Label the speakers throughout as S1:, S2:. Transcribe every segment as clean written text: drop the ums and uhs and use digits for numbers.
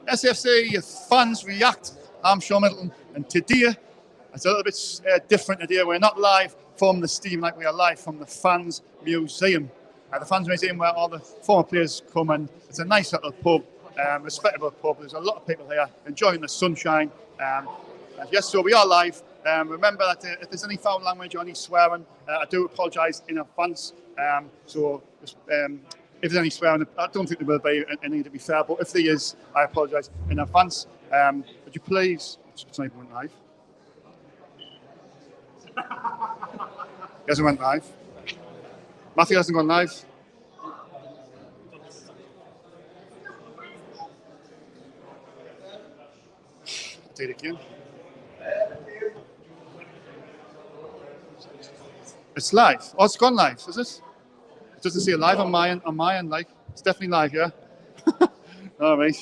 S1: SFC fans react. I'm Sean Middleton, and today it's a little bit different. Today we're not live from the stadium, like we are live from the Fans Museum. The Fans Museum, where all the former players come, and it's a nice little pub, respectable pub. There's a lot of people here enjoying the sunshine. Yes, so we are live. Remember that if there's any foul language or any swearing, I do apologise in advance. If there's any swearing, I don't think there will be any, to be fair, but if there is, I apologise in advance. Would you please... It's not even went live. He hasn't went live. Matthew hasn't gone live. I'll do it again. It's live. Oh, it's gone live, is it? It doesn't say live on my end, like. It's definitely live, yeah? All right.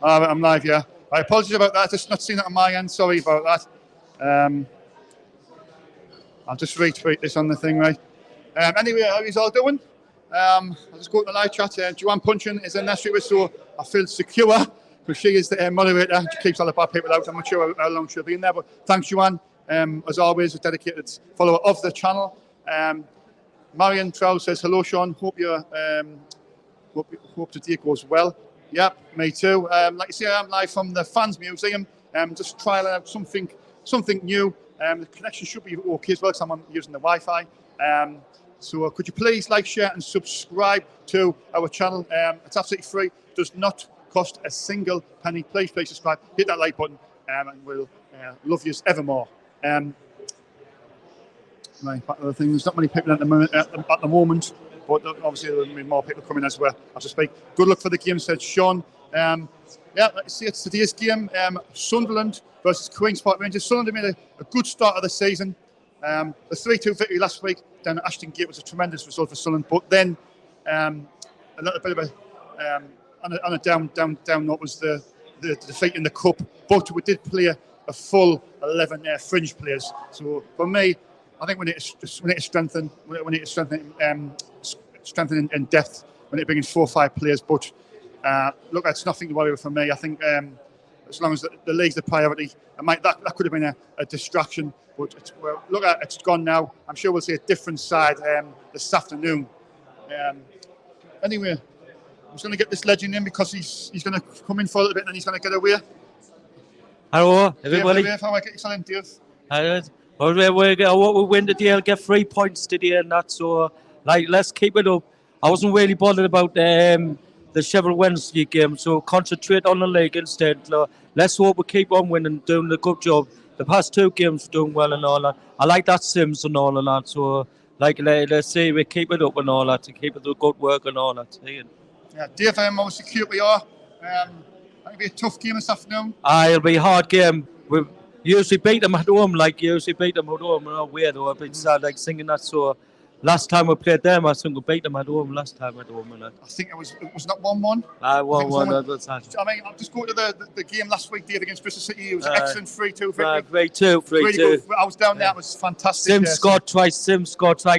S1: I'm live, yeah. I apologize about that. Just not seeing it on my end. Sorry about that. I'll just retweet this on the thing, right? Anyway, how are you all doing? I'll just go to the live chat. Joanne Punchin is in there straight away, so I feel secure because she is the moderator. She keeps all the bad people out. I'm not sure how long she'll be in there, but thanks, Joanne. As always, a dedicated follower of the channel. Marion Trow says, hello, Sean. Hope today goes well. Yep, me too. Like you say, I'm live from the Fans Museum. Just trialing out something new. The connection should be okay as well because I'm using the Wi-Fi. So could you please like, share and subscribe to our channel? It's absolutely free. Does not cost a single penny. Please subscribe. Hit that like button and we'll love you evermore. Right, back to the thing. There's not many people at the moment, but obviously there will be more people coming as well as I speak. Good luck for the game, said Sean. Yeah, let's see, it's today's game. Sunderland versus Queen's Park Rangers. Sunderland made a good start of the season. The 3-2 victory last week down at Ashton Gate was a tremendous result for Sunderland, but then a little bit of on a down note was the defeat in the cup. But we did play a full 11 fringe players. So for me, I think we need to strengthen. We need to strengthen in depth. We need to bring in 4 or 5 players. But look, it's nothing to worry about for me. I think as long as the league's the priority, that could have been a distraction. But it's gone now. I'm sure we'll see a different side this afternoon. Anyway, I'm just going to get this legend in because he's going to come in for a little bit and then he's going to get away.
S2: Hello, everybody.
S1: Dave, how I get you on, Dave?
S2: Well, we win today, I'll get 3 points today and that, so let's keep it up. I wasn't really bothered about the Sheffield Wednesday game, so concentrate on the league instead. Let's hope we keep on winning, doing a good job. The past 2 games we're doing well and all that. I like that Sims and all of that, so let's say we keep it up and all that, to keep it the good work and all that.
S1: Yeah, Dave, obviously QPR. It'll be a tough game this afternoon.
S2: It'll be a hard game. We usually beat them at home, and away though. It's like singing that. So last time we played them, I think we beat them at home last time at home. And
S1: I think it was not 1-1.
S2: 1-1.
S1: I mean, I'll just go to the game last week, Dave, against Bristol City. It was an excellent 3-2 victory.
S2: 3-2.
S1: Really good. I was down there. It was fantastic.
S2: Sims scored twice.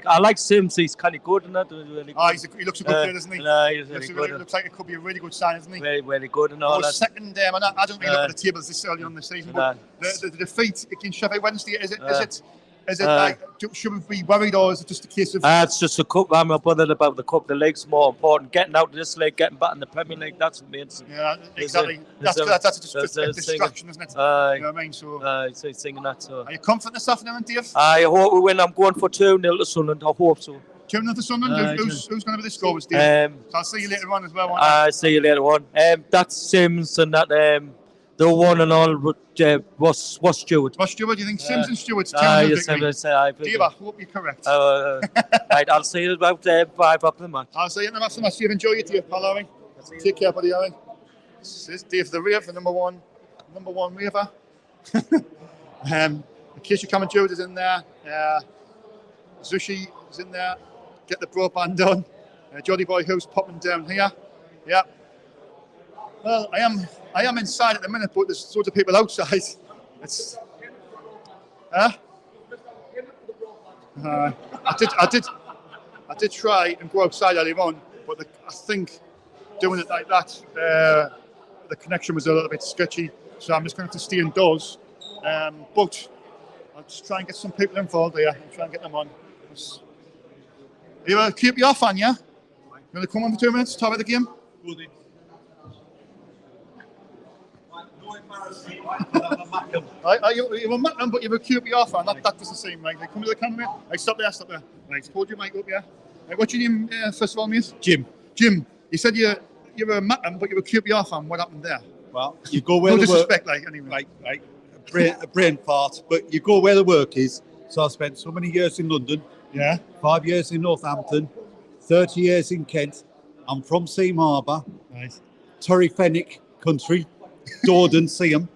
S2: I like Sims. He's kind of good in that. Really good.
S1: He looks a good player, doesn't he?
S2: He's really good.
S1: Looks like it could be a really good sign, isn't he?
S2: Very, very good and all that.
S1: Second, I don't really look at the tables this early on in the season, but the defeat against Sheffield Wednesday, is it like, should we be worried, or is it just a case of...
S2: it's just a cup. I'm not bothered about the cup. The league's more important. Getting out of this league, getting back in the Premier League, that's amazing.
S1: Yeah, exactly. That's just a distraction, isn't it? You know what I mean? So,
S2: singing that. So.
S1: Are you confident this afternoon, Dave?
S2: I hope we win. I'm going for 2-0 to Sunderland. I hope so.
S1: 2-0 to Sunderland? Who's going to be the scorers, Dave? So I'll see you later on as well, won't I?
S2: I'll see you later on. That's Sims and that... the one and all was Stewart.
S1: Was Stewart? Do you think Sims and Stewart's
S2: yes,
S1: Dave, I hope you're correct.
S2: Right, I'll see you about 5 after the match.
S1: I'll see you after the match. Dave, enjoy it, Dave, pal, Harry. Take care, buddy, Harry. This is Dave the Rave, the number one raver. In case you're coming, Jude is in there. Zushi is in there. Get the broadband done. Jolly Boy Who's popping down here. Yeah. Well, I am inside at the minute, but there's loads of people outside. It's, I did try and go outside earlier on, but I think doing it like that, the connection was a little bit sketchy, so I'm just going to have to stay indoors. But I'll just try and get some people involved there and try and get them on. You're a QPR fan, yeah? You want to come on for 2 minutes, talk about the game? You're a Macklem, but you're a QPR fan. That doesn't seem right. Come to the camera. Right, stop there. Right, hold your mic up, yeah? Right, what's your name, first of all, mate?
S3: Jim.
S1: Jim, you said you're a Macklem, but you're a QPR fan. What happened there?
S3: Well, you go where
S1: no
S3: the work.
S1: disrespect, like, anyway.
S3: Right. A brain fart, but you go where the work is. So I spent so many years in London.
S1: Yeah.
S3: 5 years in Northampton. 30 years in Kent. I'm from Seam Harbour.
S1: Nice.
S3: Turry Fenwick country. Dorden, Seam.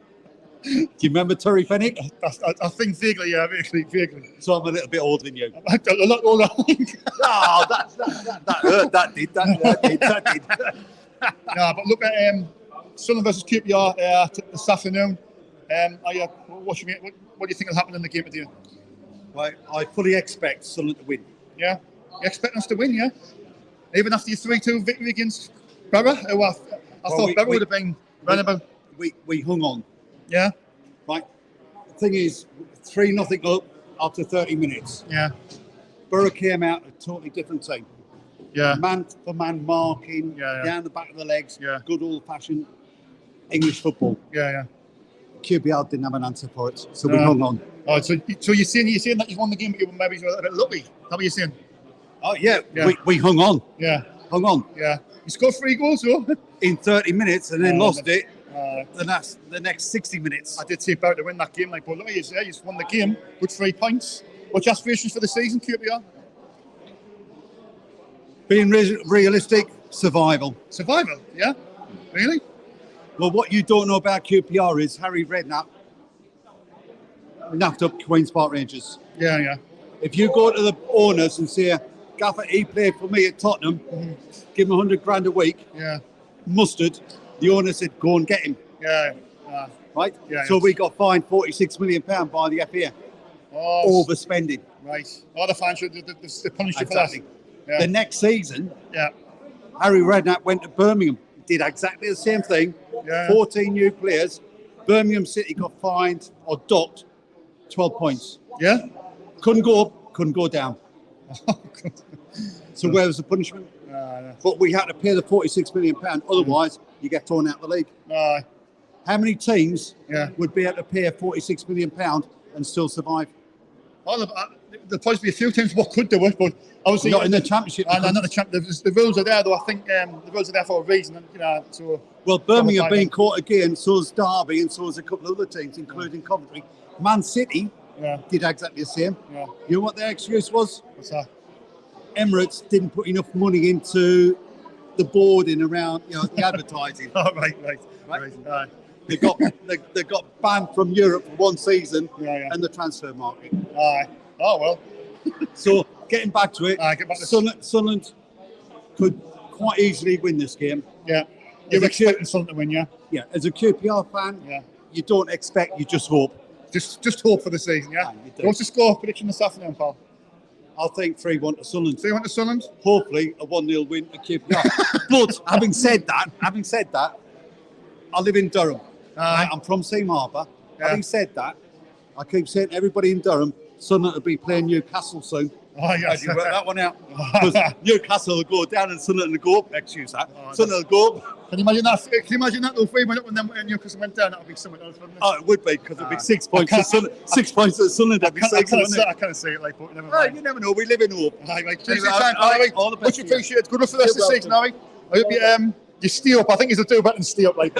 S3: Do you remember Turry Fenwick?
S1: I think vaguely, yeah, vaguely.
S3: So I'm a little bit older than you.
S1: A lot older, I think.
S3: Oh, that hurt. That did.
S1: No, but look at Sunderland versus QPR this afternoon. Are you watching it? What do you think will happen in the game today?
S3: Well, I fully expect Sunderland to win.
S1: Yeah? You expect us to win, yeah? Even after your 3-2 victory against Borough? I thought Borough would have been round about.
S3: We hung on.
S1: Yeah?
S3: Right. The thing is, 3-0 up after 30 minutes.
S1: Yeah.
S3: Borough came out a totally different team.
S1: Yeah.
S3: Man-for-man marking, down the back of the legs, good old-fashioned English football.
S1: Yeah.
S3: QPR didn't have an answer for it, so we hung on.
S1: Oh, so you're saying that you won the game, but you were maybe a bit lucky. Is that what you're saying?
S3: Oh, yeah. We hung on.
S1: Yeah.
S3: Hung on.
S1: Yeah. You scored 3 goals, though.
S3: In 30 minutes and then lost it the next 60 minutes.
S1: I did say about to win that game, but look at you there, you just won the game with 3 points. What's your aspirations for the season, QPR?
S3: Being realistic, survival.
S1: Survival, yeah? Really?
S3: Well, what you don't know about QPR is Harry Redknapp napped up Queen's Park Rangers.
S1: Yeah.
S3: If you go to the owners and say, Gaffer, he played for me at Tottenham, give him 100 grand a week, mustard, the owner said, go and get him.
S1: Yeah.
S3: Right?
S1: Yeah,
S3: so we got fined £46 million by the FA. Overspending.
S1: Right. All the fans should the punished you for
S3: Exactly.
S1: that. Yeah.
S3: The next season,
S1: Yeah.
S3: Harry Redknapp went to Birmingham, did exactly the same thing.
S1: Yeah.
S3: 14 new players. Birmingham City got fined or docked 12 points.
S1: Yeah?
S3: Couldn't go up, couldn't go down. So where was the punishment? But we had to pay the £46 million. Otherwise, you get thrown out of the league. How many teams would be able to pay £46 million and still survive?
S1: Well, there'll probably be a few teams what could do it, but obviously
S3: not in the championship.
S1: Not the championship. The rules are there, though. I think the rules are there for a reason. So.
S3: Well, Birmingham being caught again, so is Derby, and so is a couple of other teams, including Coventry. Man City did exactly the same.
S1: Yeah.
S3: You know what their excuse was?
S1: What's that?
S3: Emirates didn't put enough money into the boarding around, the advertising.
S1: Oh, right.
S3: They got banned from Europe for 1 season and the transfer market.
S1: Oh, well.
S3: So, getting back to it, Sunderland could quite easily win this game.
S1: Yeah. You're expecting Sunderland to win, yeah?
S3: Yeah. As a QPR fan, you don't expect, you just hope.
S1: Just hope for the season, yeah? What's the score prediction this afternoon, pal?
S3: I'll think 3-1 to Sunderland.
S1: 3-1 to Sunderland?
S3: Hopefully a 1-0 win to QPR. But having said that, I live in Durham. I'm from Seam Harbour. Having said that, I keep saying to everybody in Durham, Sunderland will be playing Newcastle soon.
S1: Oh, yes.
S3: You work that one out. Because Newcastle will go down and Sunderland will go up. Excuse that. Sunderland will go up.
S1: Can you imagine that? Can you imagine that? If we went up and then Newcastle went down, that would be something else, wouldn't it?
S3: Oh, it would be, because it would be 6 points to Sunderland. 6 points to Sunderland. That'd be 6, wouldn't it?
S1: I can't say it like, but never mind.
S3: You never know. We live in hope.
S1: All the best. Much appreciated. Good luck for the rest of the season, Harry. I hope you stay up. I think he's a do better than stay up, like.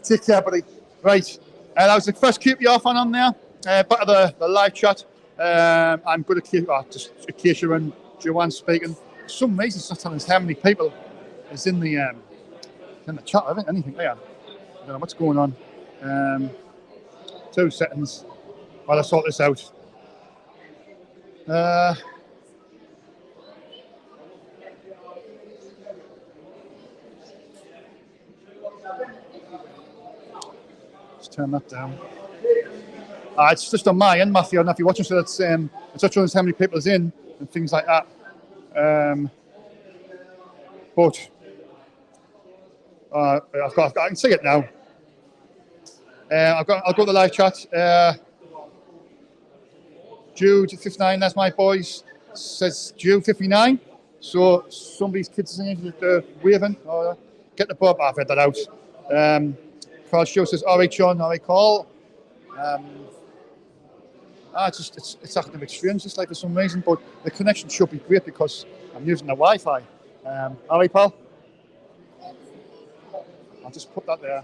S1: Take care, buddy. Right. That was the first QPR fan on there. Back to the live chat. I'm good at just Acacia and Joanne speaking. For some reason, it's not telling us how many people is in the chat. I haven't anything there. I don't know what's going on. 2 seconds while I sort this out. Let's turn that down. It's just on my end, Matthew. I don't know if you're watching, so it's not showing us how many people is in and things like that. But I can see it now. I'll go to the live chat. Jude 59, that's my boys. Says Jude 59. So somebody's kids singing waving. Or get the Bob. I've read that out. Carl Show says, all right, Sean, all right, Carl. It's acting a bit strange this life for some reason, but the connection should be great because I'm using the Wi-Fi. All right, pal. I'll just put that there.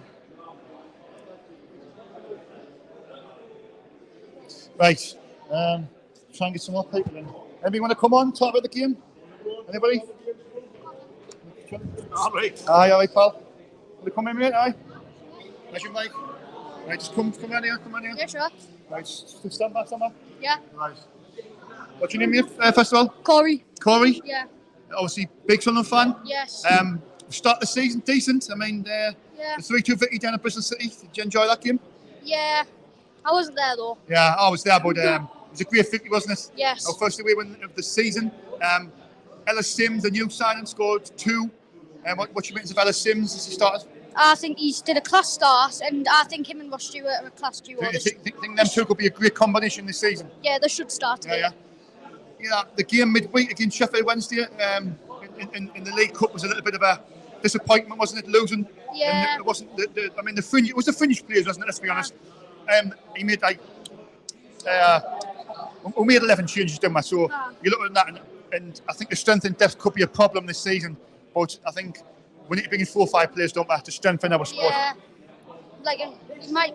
S1: Right. Try and get some more people in. Anybody want to come on, talk about the game? Anybody?
S4: All right.
S1: Aye, all right, pal. Want to come in, mate? Aye. Where's your mic? Right, just come in here,
S5: Yeah, sure.
S1: Right, just stand back.
S5: Yeah.
S1: Right. What's your name, mate, first of all?
S5: Corey.
S1: Corey?
S5: Yeah.
S1: Obviously, big Sunderland fan.
S5: Yes.
S1: Start the season decent. I mean,
S5: Yeah.
S1: the 3-2 victory down at Bristol City. Did you enjoy that game?
S5: Yeah. I wasn't there though.
S1: Yeah, I was there, but it was a great victory, wasn't it?
S5: Yes.
S1: Our first away win of the season. Ellis Sims, the new signing, scored 2. What you think of Ellis Sims as he started?
S5: I think he's did a class start, and I think him and Ross Stewart are a class duo.
S1: Do you think them two could be a great combination this season?
S5: Yeah, they should start together.
S1: Yeah. The game midweek against Sheffield Wednesday in the League Cup was a little bit of a disappointment, wasn't it? Losing.
S5: Yeah.
S1: And it wasn't. The fringe. It was the fringe players, wasn't it? Let's be honest. He made we made 11 changes, didn't we? So you look at that, and I think the strength and depth could be a problem this season. But I think we need to bring in 4 or 5 players, don't we, to strengthen our squad.
S5: Yeah.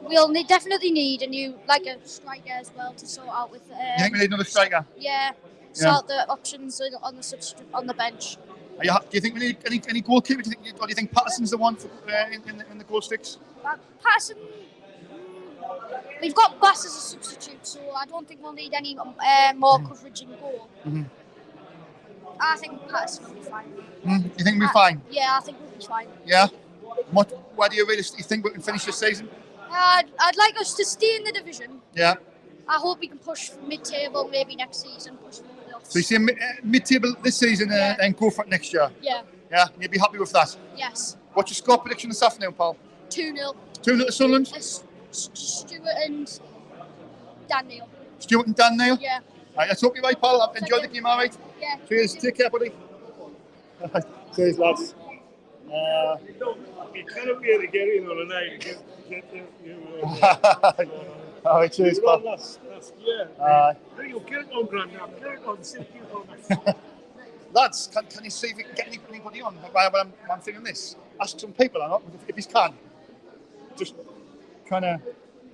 S5: We'll definitely need a new a striker as well to sort out with.
S1: You think we need another striker?
S5: Yeah. Sort the options on the bench.
S1: Do you think we need any goalkeeper? Do you think Patterson's the one for, in the goal sticks?
S5: Patterson. We've got Bass as a substitute, so I don't think we'll need any more coverage in goal.
S1: Mm-hmm.
S5: I think Patterson will be fine.
S1: You think we'll be fine?
S5: Yeah, I think we'll be fine.
S1: Yeah? Where do you realistically think we can finish this season?
S5: I'd like us to stay in the division.
S1: Yeah.
S5: I hope we can push mid-table maybe next season. Push for the playoffs.
S1: So you see mid-table this season and go for it next year?
S5: Yeah.
S1: Yeah? You'd be happy with that?
S5: Yes.
S1: What's your score prediction this afternoon, pal?
S5: 2-0.
S1: 2-0 to Sunderland?
S5: Stuart and Dan Neil.
S1: Stuart and Dan Neil?
S5: Yeah.
S1: Right, let's hope you're right, pal. I've enjoyed the game, all right?
S5: Yeah.
S1: Cheers. Take care, buddy. Cheers, lads.
S4: You can't be able to get in on a night.
S1: All right, cheers, pal.
S4: Yeah. You get it on, Grant. Now, get it on.
S1: Lads, can you see if we can get anybody on while I'm thinking this? Ask some people, or not, if you can. Just kind of.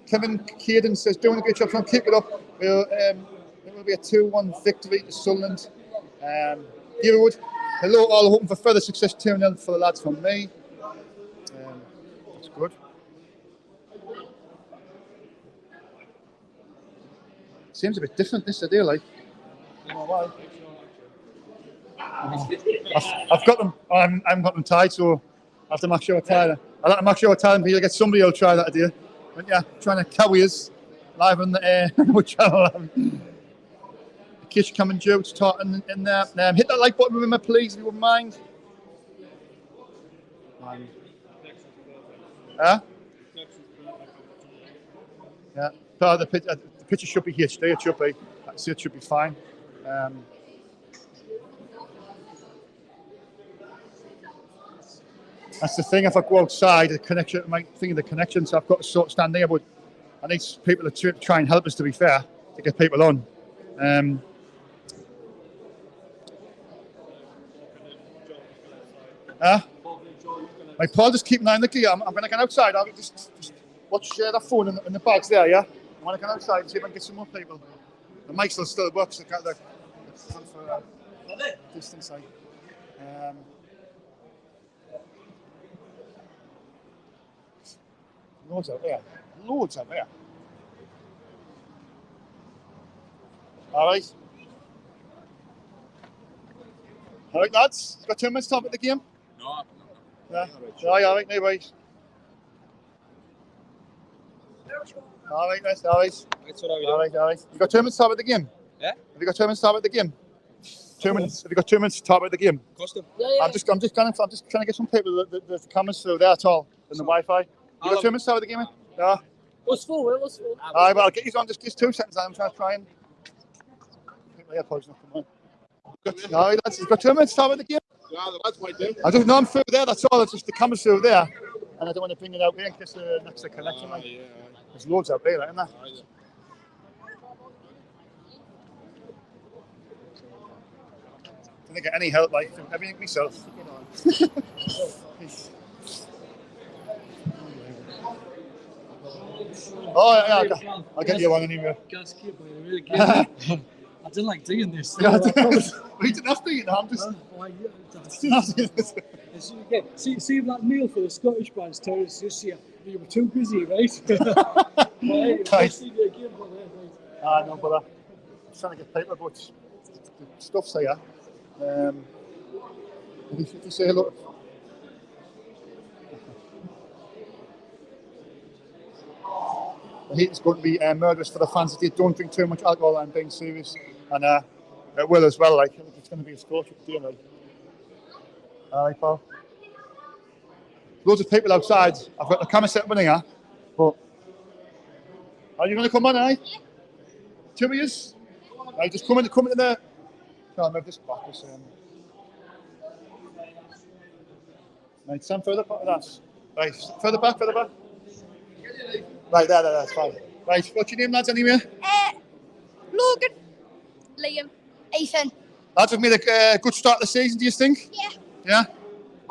S1: Kevin Caden says, doing a good job, trying to keep it up. It will be a 2-1 victory to Sunderland. Deerwood, hello all, hoping for further success 2-0 for the lads from me. That's good. Seems a bit different this day, like. I don't know why. I've got them. I haven't got them tied, so I have to make sure I tie them. I'll have to make sure I tie them. You'll get somebody who'll try that idea. But yeah, trying to carry us live on the air with Channel 11. The kids coming due to start in there. Hit that like button, remember, please, if you wouldn't mind. Yeah, but the picture should be HD. It should be. It should be fine. That's the thing. If I go outside, the connection, I might think of the connection, so I've got to sort of stand there. But I need people to try and help us, to be fair, to get people on. My Paul, just keep an eye on the gear. I'm going to get outside. I'll just watch that phone in the bags there, yeah? I'm going to get outside and see if I can get some more people. The mic still works. The for distance, like. Loads out there. Loads out there. All right. All right, lads. Got 2 minutes to talk about the game?
S4: No.
S1: Yeah. All right, no worries. All right, all right.
S4: That's what I would
S1: All right. You got 2 minutes to talk about the game?
S4: Yeah.
S1: Have you got 2 minutes to talk about the game? 2 minutes. Have you got 2 minutes to talk about the game? I'm just trying to get some people the cameras through there at all and the Wi-Fi. You got 2 minutes to talk about the game? Yeah.
S6: Let's full.
S1: Alright, well, I'll get you on just 2 seconds. I'm trying to try and. I think my AirPods not coming on. Alright, lads, you've got 2 minutes to talk about the game.
S4: Yeah, the lads might do.
S1: I don't know. I'm through there. That's all. It's just the cameras through there, and I don't want to bring it out here in case the next connection. Like, there's loads out there, isn't there? I didn't get any help, like everything myself. Oh yeah, I'll get you one anyway.
S6: I didn't like doing this.
S1: Yeah, we didn't have to eat. I'm just.
S6: See that meal for the Scottish branch terrorists this year. You were too busy, right?
S1: No, but I'm trying to get paper, but the stuff's here. If you say hello. I think it's going to be murderous for the fans if they don't drink too much alcohol and being serious, and it will as well. Like it's going to be a scorching day, like. All right, pal. Loads of people outside. I've got the camera set up in here, but are you going to come on, eh? Yeah. 2 of yous? Right, just come into the. No, I'll move this back. Right, stand further back. That's right. Further back. Right, there, that's fine. Right, what's your name, lads, anyway?
S5: Logan. Liam. Ethan.
S1: Lads have made a good start to the season, do you think?
S5: Yeah.
S1: Yeah?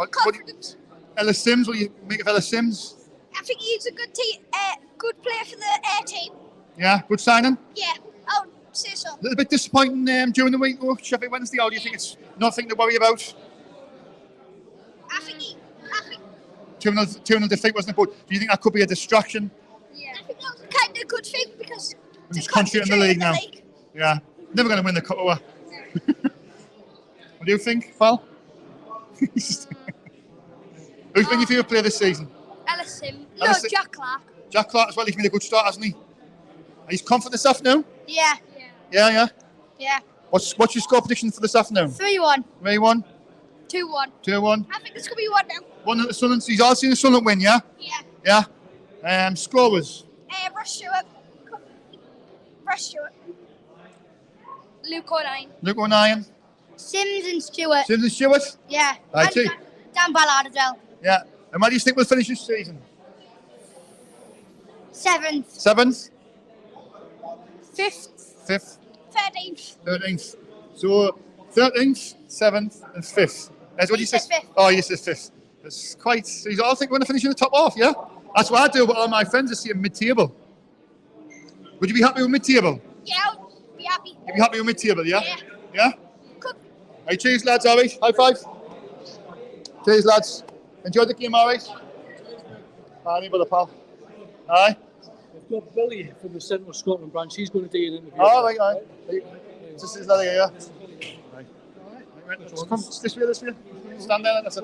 S5: Confident.
S1: Ellis Sims, what do you make of Ellis Sims?
S5: I think he's a good player for the team.
S1: Yeah, good signing?
S5: Yeah, I would say so.
S1: A little bit disappointing during the week, though, Sheffield Wednesday, or do you think it's nothing to worry about?
S5: I think
S1: 2-0 defeat wasn't it, but do you think that could be a distraction?
S5: Yeah. I think that was kind of a good thing because
S1: He's concentrating in the league now. Yeah, never going to win the cup. What do you think, Val? Who's been your favourite player this season?
S5: Ellis Sim. No,
S1: Ellis-
S5: Jack Clark.
S1: Jack Clark as well. He's made a good start, hasn't he? He's confident this afternoon.
S5: Yeah.
S1: Yeah. What's your score prediction for this afternoon?
S5: 3-1.
S1: 3-1.
S5: 2-1.
S1: 2-1.
S5: I think it's going to be 1 now.
S1: One at the Sunderland. He's all seen the Sunderland win, yeah.
S5: Yeah.
S1: Scorers.
S5: Rush Stewart. Luke O'Nien. Sims and Stewart. Yeah.
S1: Right,
S5: and Dan Ballard as well.
S1: Yeah. And where do you think we'll finish this season?
S5: 7th.
S1: 7th?
S5: 5th.
S1: 5th?
S5: 13th.
S1: 13th. So 13th, 7th, and 5th. That's what you said.
S5: 5th.
S1: Oh, you said 5th. It's quite. So you all think we're going to finish in the top half, yeah? That's what I do with all my friends. I see them mid-table. Would you be happy with mid-table?
S5: Yeah, I'll be happy.
S1: You'd be happy with mid-table, yeah?
S5: Yeah.
S1: Yeah?
S5: Cool.
S1: Hey, cheers, lads, all right? High five. Cheers, lads. Enjoyed the game, all right? Aye, brother, pal. Aye?
S6: We've got Billy from the Central Scotland branch. He's going to do an interview.
S1: Oh, right, aye. This is that here, yeah? Right. Just come this way. Stand there. That's a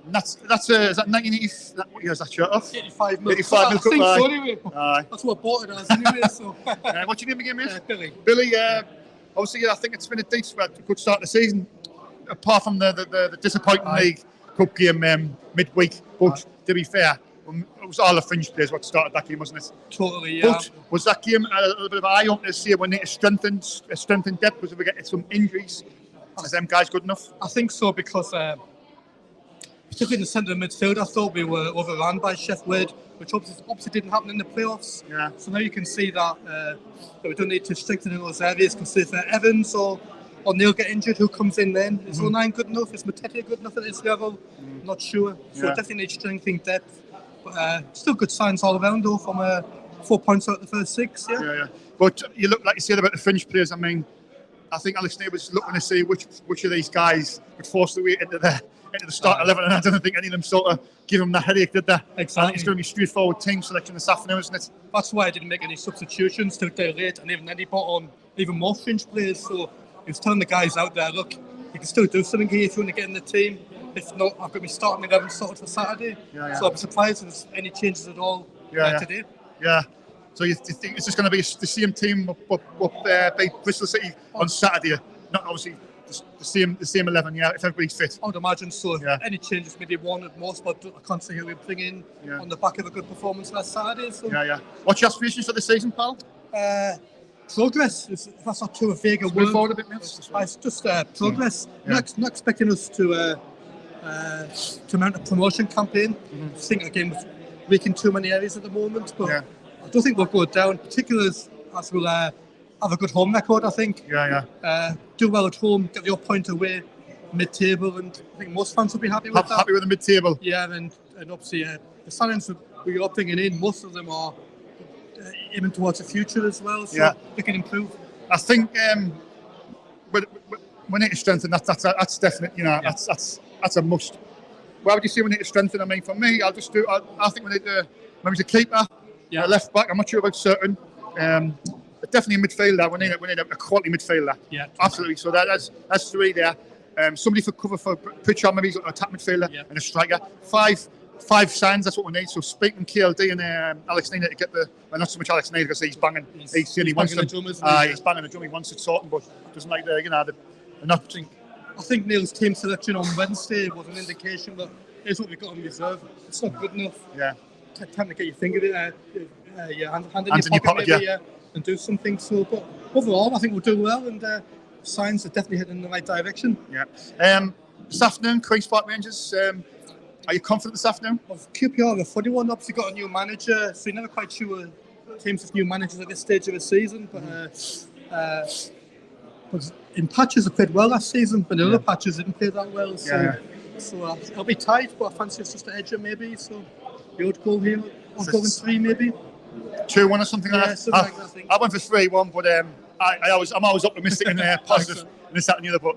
S1: That's is that 1980? What year is that shirt off?
S3: 85 mil.
S1: 85 mil cup, aye.
S3: Anyway.
S1: Aye.
S3: That's what I bought it as anyway. So.
S1: What's your name again, mate?
S3: Billy.
S1: Billy, obviously, I think it's been a good start to the season, apart from the disappointing League Cup game midweek. But to be fair, it was all the fringe players what started that game, wasn't it?
S3: Totally, yeah.
S1: But was that game a little bit of an eye-opener to see we need to strengthen depth because if we get some injuries, is them guys good enough?
S3: I think so because, particularly in the centre of midfield, I thought we were overrun by Sheffield, which obviously didn't happen in the playoffs.
S1: Yeah.
S3: So now you can see that we don't need to strengthen in those areas. Because if Evans or Neil get injured, who comes in then? Is O'Nien good enough? Is Matete good enough at this level? Not sure. So definitely need strengthening depth. But still good signs all around though from 4 points out of the first 6. Yeah.
S1: But you look like you said about the fringe players. I mean, I think Alex Neil was looking to see which of these guys would force their way into the start 11, and I don't think any of them sort of give them that headache, did they?
S3: Exactly.
S1: It's going to be straightforward team selection this afternoon, isn't it?
S3: That's why I didn't make any substitutions till day late, and even then he brought on even more fringe players. So he was telling the guys out there, look, you can still do something here if you want to get in the team. If not, I've got to be starting 11 sorted for Saturday. So I'll be surprised if there's any changes at all today.
S1: Yeah. So you think it's just going to be the same team beat Bristol City on Saturday? Not obviously the same 11, yeah, if everybody's fit.
S7: I would imagine so.
S1: Yeah.
S7: Any changes maybe one at most, but I can't see who we bring in
S1: Yeah.
S7: on the back of a good performance last Saturday. So.
S1: Yeah. What's your aspirations for the season, pal?
S7: Progress. If that's not too vague a
S1: Move
S7: word.
S1: forward a bit, mate.
S7: It's just progress.
S1: Yeah.
S7: Not expecting us to mount a promotion campaign. I think again we're weak in too many areas at the moment, but I don't think we'll go down. Particularly as we'll have a good home record. I think.
S1: Yeah.
S7: Do well at home, get your point away, mid-table, and I think most fans will be happy with that.
S1: Happy with the mid-table.
S7: Yeah, and obviously the signings we are bringing in, most of them are aiming towards the future as well, so they can improve.
S1: I think we need to strengthen. That's definitely, that's a must. Why would you say we need to strengthen? I mean, for me, I think we need to maybe the keeper, left back. I'm not sure about certain. But definitely a midfielder. We need a quality midfielder.
S7: Yeah,
S1: absolutely. So that's 3 there. Somebody for cover for Pritchard, maybe he's got an attack midfielder and a striker. Five signs, that's what we need. So speaking KLD and Alex Neil to get not so much Alex Neil because he's banging. He's banging the drum, he's banging the drum. He wants it sorting, but doesn't like the not.
S7: I think Neil's team selection on Wednesday was an indication that here's what we've got on reserve. It's not good enough.
S1: Yeah.
S7: Time to get your finger in hand in your pocket, maybe, and do something. So, but overall, I think we'll do well, and signs are definitely heading in the right direction.
S1: Yeah. This afternoon, Queen's Park Rangers. Are you confident this afternoon?
S7: Of QPR, a funny one. Obviously, got a new manager, so you're never quite sure teams with new managers at this stage of the season. But in patches, they played well last season, but in other patches, didn't play that well. So, it'll be tight, but I fancy it's just an edger maybe. So, the odd goal here, I'll go in 3 maybe.
S1: 2-1 or something like that.
S7: Something like that, I think.
S1: I went for 3-1, but I'm always optimistic and positive and this, that, and the other. But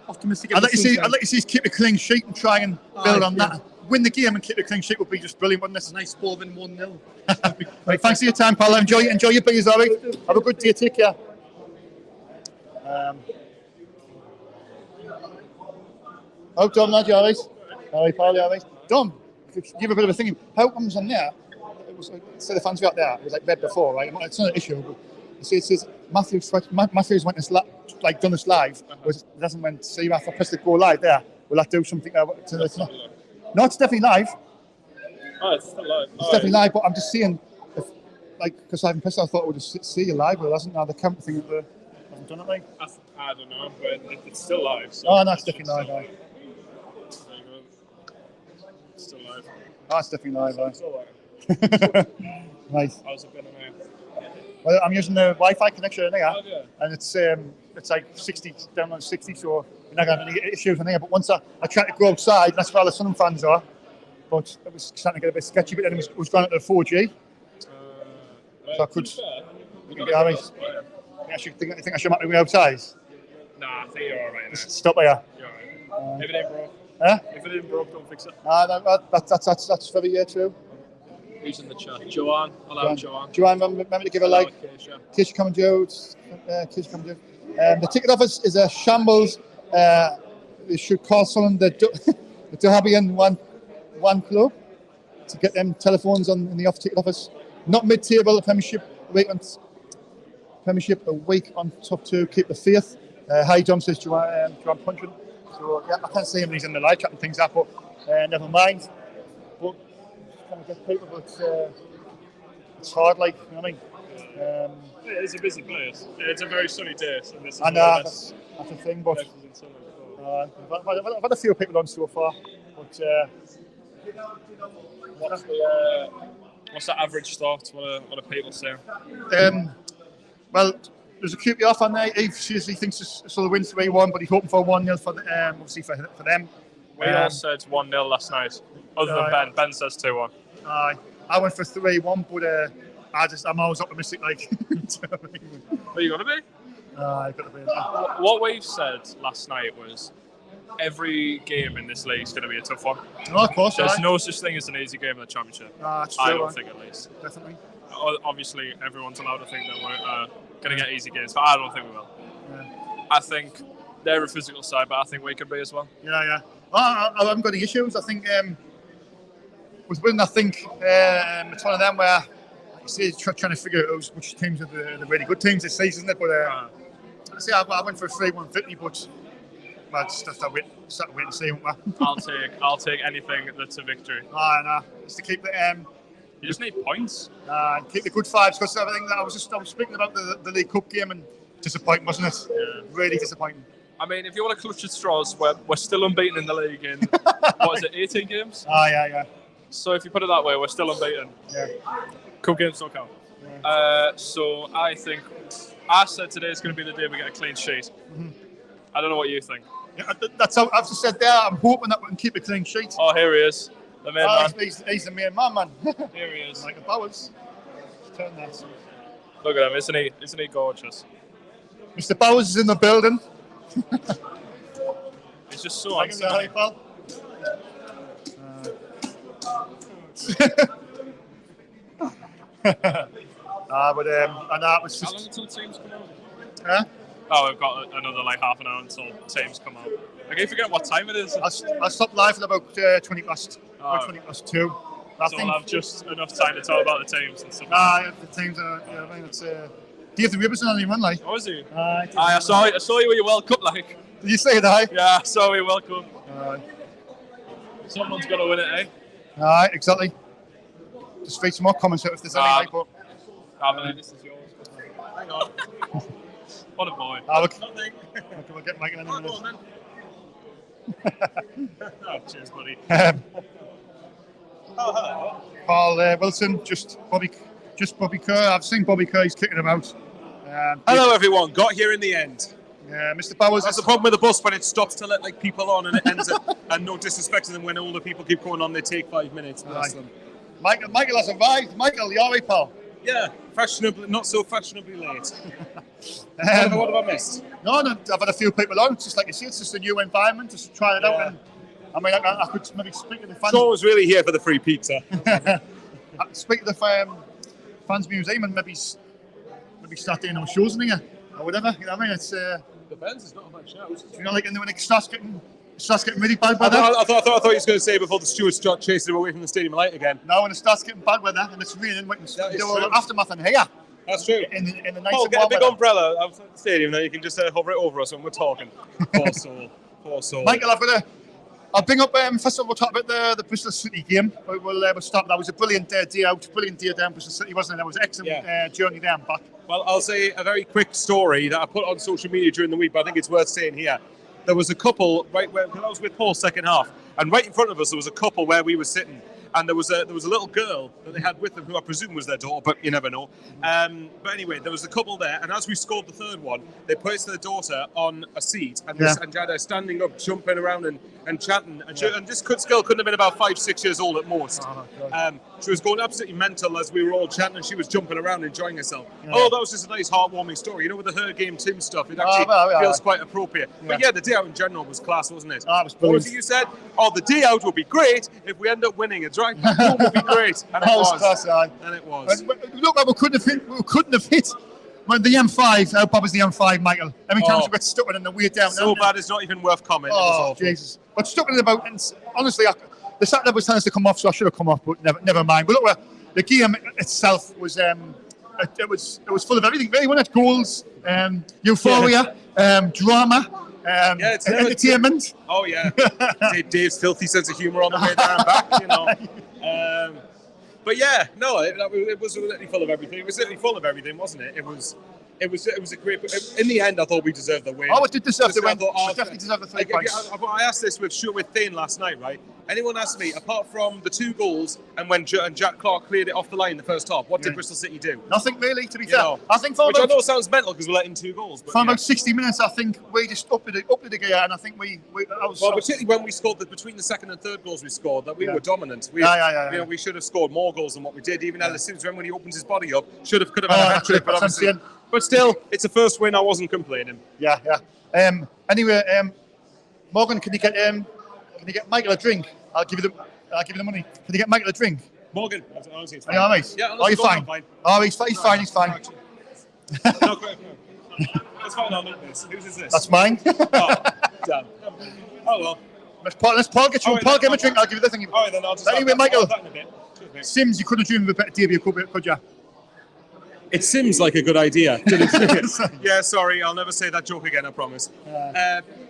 S7: optimistic.
S1: I'd like to see us keep a clean sheet and try and build on that. Win the game and keep a clean sheet would be just brilliant, wouldn't it?
S7: A nice ball in 1-0.
S1: Right, thanks for your time, pal. Enjoy your beers, all right? Have a good day. Take care. Oh, Dom, lad, you all right? All right, pal, you all right? Dom, give a bit of a thinking. How comes on there? It was so the fans got there. It was like red before, right? It's not an issue, but you see, it says Matthews went this done this live. It doesn't went. So you have to press the go live there. Will that do something? It's not. No, it's definitely live.
S8: Oh, it's still live.
S1: It's definitely live, but I'm just seeing, because I haven't pressed it, I thought it would just see you live, but it hasn't. Now the camera thing hasn't done it, like.
S8: I don't know, but it's still live. So
S1: oh, no, it's definitely live, right.
S8: There you go. It's still live.
S1: Oh, it's definitely live, right.
S8: Still live.
S1: Nice.
S8: I was a bit annoyed.
S1: Well, I'm using the Wi-Fi connection here,
S8: and
S1: it's like 60 down on 60, so you're not going to have any issues in here. But once I tried to go outside, that's where all the Sunderland fans are. But it was starting to get a bit sketchy, but then it was going into the 4G. So I could. Yeah, I think I should make my way outside.
S8: Nah, I think you're all right now.
S1: Stop there.
S8: You're all right. If it ain't broke.
S1: Huh?
S8: If it ain't broke, don't fix it.
S1: That's very true.
S8: Who's in the chat? Joanne. Hello, Joanne.
S1: Joanne, remember to give a like. In case you come and do. The ticket office is a shambles. They should call someone the Derby one club to get them telephones in the off ticket office. Not mid-table, Premiership a week on top 2. Keep the faith. Hi, Dom, says Joanne Puncheon. So yeah, I can't see him when he's in the live chatting things up, but never mind. But kind of get people, but it's hard, like, you know what I mean?
S8: It's a busy place. It's a very sunny day, so this is
S1: that's the thing, but I've had a few people on so far, but
S8: what's the average start? What are people saying?
S1: Well, there's a QPR fan there. He seriously thinks it's still a win 3-1, but he's hoping for 1-0 for obviously for them.
S8: We all said 1-0 last night. Other than Ben. Ben says 2-1.
S1: I went for 3-1, but I'm always optimistic. Like,
S8: are you gonna be?
S1: I got to be.
S8: What we've said last night was every game in this league is going to be a tough one.
S1: Oh, of course.
S8: There's no such thing as an easy game in the Championship.
S1: That's true,
S8: I don't think, at least.
S1: Definitely.
S8: Obviously, everyone's allowed to think that we're going to get easy games, but I don't think we will. Yeah. I think they're a physical side, but I think we could be as well.
S1: Yeah. I haven't got any issues. I think with winning, I think it's one of them where see, trying to figure out which teams are the really good teams this season, isn't it? But I say I went for a 3-1-50, but well, just have to wait and see, won't we?
S8: I'll take anything that's a victory.
S1: No, it's to keep the
S8: You just need points.
S1: keep the good vibes, because everything that I was speaking about the League Cup game, and disappointing, wasn't it?
S8: Yeah.
S1: Really disappointing.
S8: I mean, if you want to clutch at straws, we're still unbeaten in the league in what is it, 18 games?
S1: Yeah.
S8: So if you put it that way, we're still unbeaten.
S1: Yeah.
S8: Cup games don't count. So I said today is going to be the day we get a clean sheet.
S1: Mm-hmm.
S8: I don't know what you think.
S1: Yeah, that's how I've just said there. I'm hoping that we can keep a clean sheet.
S8: Oh, here he is, the main man.
S1: He's the main man.
S8: Here he is.
S1: Michael Bowers. Turn that.
S8: Look at him, isn't he gorgeous?
S1: Mr. Bowers is in the building.
S8: He's just so
S1: Like
S8: handsome.
S1: hi, pal. But and that was
S8: How long
S1: just.
S8: until teams come out?
S1: Huh?
S8: Oh, we've got another like half an hour until teams come out. I keep forgetting what time it is.
S1: I stopped live at about 20 past. About 20 past 2. I
S8: So we'll have just enough time to talk about the teams and stuff.
S1: Yeah, the teams are. You know what I mean, it's. Dave the Ribbons on anyone like.
S8: Oh, is he?
S1: I
S8: I saw you with your World Cup, like.
S1: Did you say that?
S8: Yeah, I saw you World Cup. Someone's got to win it, eh?
S1: Aye, exactly. Just read some more comments out if there's any. Like, but
S8: This is yours. Hang on. What a boy.
S1: Nothing. We'll get Michael in a minute.
S8: Oh, cheers, buddy.
S1: Paul Wilson, just Bobby Kerr. I've seen Bobby Kerr. He's kicking him out.
S9: Hello, everyone. Got here in the end.
S1: Yeah, Mr. Bowers.
S9: That's the problem with the bus when it stops to let like people on and it ends it. And no disrespect to them, when older people keep going on, they take 5 minutes. Bless them.
S1: Michael has arrived. Michael, you alright, pal?
S9: Yeah, fashionably, not so fashionably late. What have I missed?
S1: No, I've had a few people on. It's just like you see, it's just a new environment, just to try it out. And I mean, I could maybe speak to the fans.
S9: Sean was really here for the free pizza.
S1: Speak to the fans museum and maybe start doing those shows in here or whatever. You know what I mean? It's
S9: Depends. It's not a bad shout.
S1: you know, like when it starts getting really bad weather.
S9: I thought you were going to say before the stewards start chasing him away from the stadium light again.
S1: No, when it starts getting bad weather and it's raining, we can do all the aftermath in here.
S9: That's true.
S1: In the nice
S9: Paul,
S1: and
S9: get a
S1: warm
S9: big
S1: weather.
S9: umbrella outside the stadium, then you can just hover it over us when we're talking. Poor soul. Poor soul.
S1: Michael, I'll bring up, first of all, we'll talk about the Bristol City game. We'll start. That was a brilliant day out, brilliant day down Bristol City, wasn't it? That was an excellent journey there and back.
S9: Well, I'll say a very quick story that I put on social media during the week, but I think it's worth saying here. There was a couple, right where I was with Paul second half, and right in front of us there was a couple where we were sitting, and there was a little girl that they had with them, who I presume was their daughter, but you never know. But anyway, there was a couple there, and as we scored the third one, they placed their daughter on a seat, and had her standing up, jumping around and chatting. And this girl couldn't have been about 5-6 years old at most. She was going absolutely mental as we were all chatting, and she was jumping around enjoying herself. Yeah. Oh, that was just a nice heartwarming story. You know, with the Her Game Tim stuff, it actually feels quite appropriate. Yeah. But yeah, the day out in general was class, wasn't it?
S1: It was brilliant.
S9: What was it you said? Oh, the day out would be great if we end up winning. It's right. It would be great. And it was.
S1: Class,
S9: and it was.
S1: Look, we couldn't have hit when the M5. How bad was the M5, Michael? How many times we got stuck in the way down?
S9: So bad, it's not even worth comment.
S1: Oh, Jesus. But stuck in about, and honestly, the Saturday was telling us to come off, so I should have come off, but never mind. But look, the game itself was it was full of everything. Really, wasn't it? Goals, euphoria, drama. Entertainment.
S9: Oh yeah, Dave's filthy sense of humour on the way there and back, you know. But yeah, no, it was literally full of everything. It was literally full of everything, wasn't it? It was a great. In the end, I thought we deserved the win.
S1: Oh, it did deserve the win. We definitely deserved the 3 points.
S9: I asked this with Thane last night, right? Anyone asked me, apart from the 2 goals and when Jack Clark cleared it off the line in the first half, what did Bristol City do?
S1: Nothing really, to be fair.
S9: Know,
S1: I think
S9: which I know sounds mental because we're letting 2 goals. But
S1: about 60 minutes, I think we just upped the gear, and I think
S9: particularly when we scored between the second and third goals we scored, that we were dominant. We should have scored more goals than what we did. Even Ellis Sims, when he opens his body up, could have had a hat-trick, but obviously. But still, it's a first win. I wasn't complaining.
S1: Yeah. Anyway, Morgan, can you get Michael a drink? I'll give you the money. Can you get Michael a drink?
S9: Morgan, honestly, it's fine.
S1: Are you all right?
S9: Yeah,
S1: you're fine. Oh, he's fine. He's fine.
S9: No. Let's find out. Look this. Whose is this?
S1: That's mine.
S9: Oh, damn. Oh well.
S1: Let's Paul get you. Paul, get him a drink. I'll give you the thing.
S9: All right, then I'll just.
S1: Anyway, Michael.
S9: That in a bit.
S1: Sims, you couldn't dream of a better debut, could you?
S9: it seems like a good idea. Yeah, sorry, I'll never say that joke again, I promise.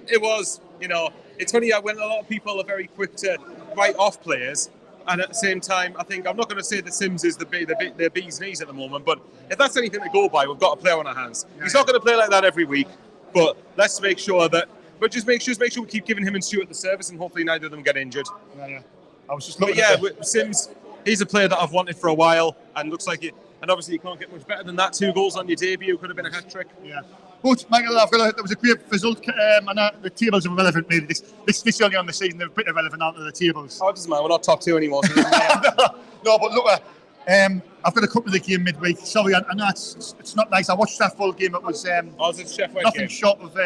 S9: It was, it's funny when a lot of people are very quick to write off players, and at the same time, I think, I'm not going to say that Sims is the bee's knees at the moment, but if that's anything to go by, we've got a player on our hands. He's not going to play like that every week, but let's make sure that, just make sure we keep giving him and Stuart the service, and hopefully neither of them get injured.
S1: Yeah. I was just looking
S9: Sims, he's a player that I've wanted for a while, and looks like it. And obviously, you can't get much better than that. 2 goals on your debut could have been a hat trick.
S1: Yeah. But Michael, there was a great result, and the tables are irrelevant. Really, this early on the season, they're a bit irrelevant out of the tables.
S9: Oh, it doesn't matter. We're not top 2 anymore. So
S1: no, but look, I've got a couple of the game midweek. Sorry, I know it's not nice. I watched that full game. It was nothing short of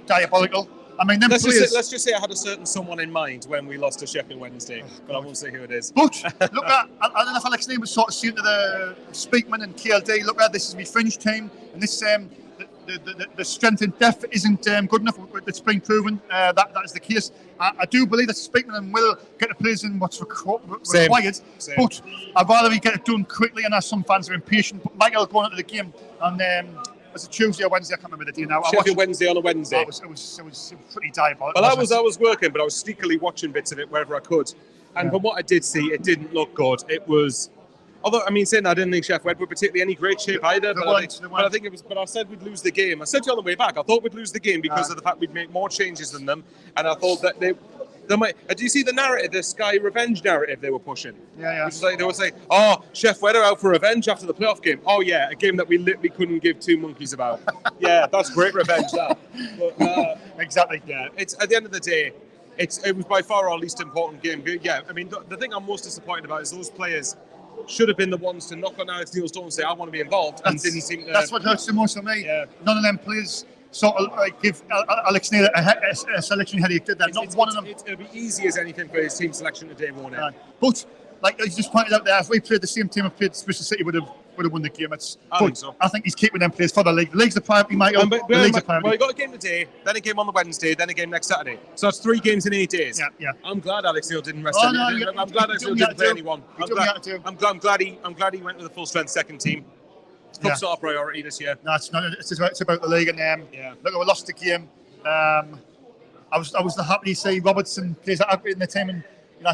S1: diabolical. I mean, let's
S9: just say I had a certain someone in mind when we lost to Sheffield Wednesday, but I won't say who it is.
S1: But look, I don't know if Alex Neil was sort of saying to the Speakman and KLD, look, this is my fringe team, and this the strength and depth isn't good enough. It's been proven that is the case. I do believe that Speakman will get the players in what's required,
S9: Same.
S1: but I'd rather he get it done quickly. I know some fans are impatient, but Michael going into the game and. Was it Tuesday or Wednesday? I can't remember the day now.
S9: Sheffield Wednesday on a Wednesday.
S1: It was pretty diabolical.
S9: Well, I was working, but I was sneakily watching bits of it wherever I could. And from what I did see, it didn't look good. It was, although I saying I didn't think Sheffield Wednesday were particularly any great shape either. But I think it was. But I said we'd lose the game. I said to you on the way back, I thought we'd lose the game because of the fact we'd make more changes than them, and I thought that they might. Do you see the narrative, the Sky revenge narrative they were pushing?
S1: Yeah.
S9: Which is like, they were saying, "Oh, Chef Wedder out for revenge after the playoff game." Oh yeah, a game that we literally couldn't give 2 monkeys about. Yeah, that's great revenge. That. But,
S1: exactly.
S9: Yeah, it's at the end of the day, it was by far our least important game. Yeah, the thing I'm most disappointed about is those players should have been the ones to knock on Alex Neil's door and say, "I want to be involved," and didn't seem to.
S1: That's what hurts the most for me.
S9: Yeah.
S1: None of them players sort of give Alex Neil a selection headache, did that? Not one of them.
S9: It'll be easy as anything for his team selection today, won't it?
S1: But like you just pointed out there, if we played the same team and played Bristol City, would have won the game.
S9: I think so.
S1: I think he's keeping them players for the league. The league's the priority, Michael. The league's the priority.
S9: Well, you got a game today, then a game on the Wednesday, then a game next Saturday. So that's 3 games in 8 days.
S1: Yeah.
S9: I'm glad Alex Neil didn't rest. I'm glad Alex Neil didn't play anyone. I'm glad he went with a full strength second team. Cup's not a priority this year.
S1: No, it's not. It's about the league. And look, we lost the game. I was happy to see Robertson plays out in the team, and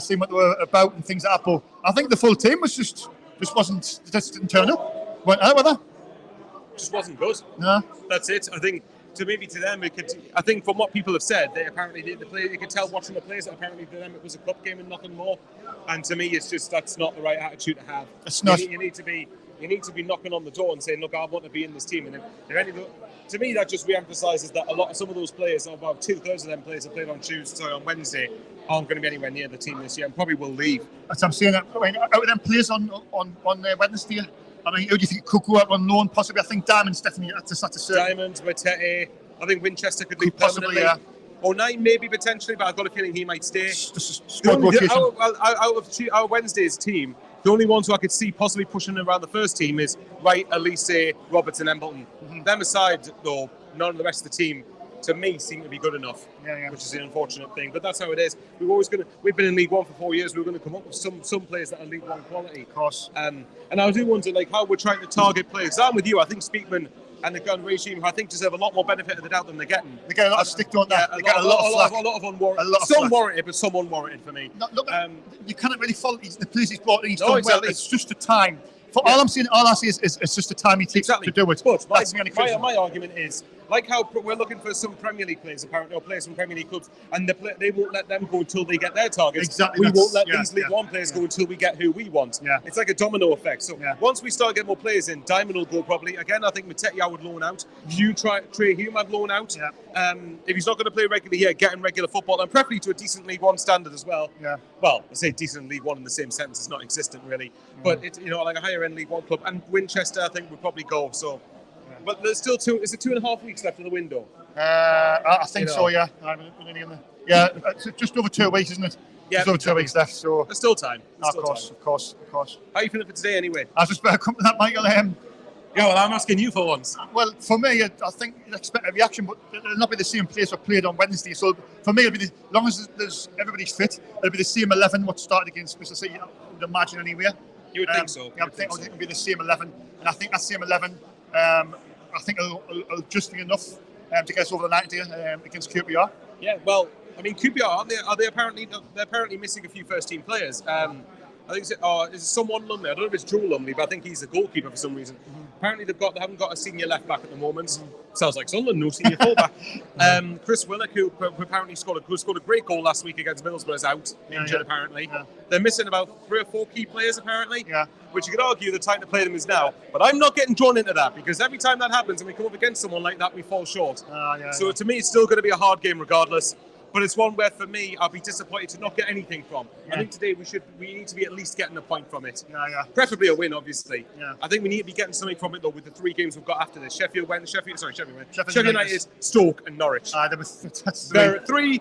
S1: seeing what they were about and things like that. But I think the full team was just didn't turn up. Went out with her.
S9: Just wasn't good.
S1: No,
S9: that's it. I think to them, I think from what people have said, they apparently did the play. You could tell watching the players that apparently to them it was a cup game and nothing more. And to me, it's just that's not the right attitude to have.
S1: It's not.
S9: You need to be knocking on the door and saying, "Look, I want to be in this team." And to me, that just re-emphasises that some of those players, about 2/3 of them players that played on Wednesday, aren't going to be anywhere near the team this year and probably will leave.
S1: That's what I'm saying. Out of them players on Wednesday, who do you think could go out on loan? Possibly, I think Diamond's definitely that's a certain.
S9: Diamond, Matete. I think Winchester could leave
S1: possibly,
S9: permanently. O'Neill maybe potentially, but I've got a feeling he might stay. Out of our Wednesday's team, the only ones who I could see possibly pushing around the first team is Wright, Elise, Roberts and Embleton. Them aside, though, none of the rest of the team, to me, seem to be good enough, which is an unfortunate thing. But that's how it is. We've been in League One for 4 years. We're going to come up with some players that are League One quality.
S1: Of course.
S9: And I do wonder how we're trying to target players. I'm with you. I think Speakman and the gun regime, who I think deserve a lot more benefit of the doubt than they're getting.
S1: They get a lot of stick, don't they?
S9: Yeah,
S1: they get a lot of flack.
S9: A lot of unwarranted. Some warranted, but some unwarranted for me.
S1: Look, you cannot really follow the players he's brought in. He's
S9: done
S1: well. It's just the time. All I see is it's just the time he takes to do it.
S9: But my argument is, like how we're looking for some Premier League players, apparently, or players from Premier League clubs, and they won't let them go until they get their targets.
S1: Exactly.
S9: We won't let these League One players go until we get who we want.
S1: Yeah.
S9: It's like a domino effect. So once we start getting more players in, Diamond will go probably. Again, I think Matete would loan out. Trey Hume I'd loan out.
S1: Yeah.
S9: If he's not going to play regularly here, get him regular football, and preferably to a decent League One standard as well.
S1: Yeah.
S9: Well, I say decent League One in the same sentence. It's not existent really, but it's like a higher end League One club. And Winchester, I think, would probably go. So, but there's still 2.5 weeks left of the window.
S1: I think so. Yeah. It's just over 2 weeks, isn't it?
S9: Yeah.
S1: Just over 2 weeks left. So
S9: there's still time.
S1: Of course.
S9: How are you feeling for today, anyway?
S1: I was just about to come to that, Michael.
S9: Yeah, well, I'm asking you for once.
S1: Well, for me, I think you'd expect a reaction, but it'll not be the same place we played on Wednesday. So for me, it'll be as long as everybody's fit, it'll be the same 11 what started against Bristol City. I would imagine anyway.
S9: You would think so.
S1: Yeah, I think it'll be the same 11, and I think that same 11, I think it'll just be enough to get us over the line today against QPR.
S9: Yeah, well, I mean, QPR are they apparently they're apparently missing a few first team players. I think is it someone Lumley? I don't know if it's Joe Lumley, but I think he's a goalkeeper for some reason. Apparently they haven't got a senior left back at the moment. Sounds like Sunderland, no senior fullback. Chris Willock, who apparently scored a great goal last week against Middlesbrough, is out injured apparently. Yeah. They're missing about 3 or 4 key players apparently. Yeah. Which you could argue the time to play them is now. But I'm not getting drawn into that because every time that happens and we come up against someone like that, we fall short. So to me, it's still going to be a hard game regardless. But it's one where, for me, I'll be disappointed to not get anything from. I think today we need to be at least getting a point from it. Preferably a win, obviously. I think we need to be getting something from it, though, with the 3 games we've got after this. Sheffield United, Stoke and Norwich. There are 3,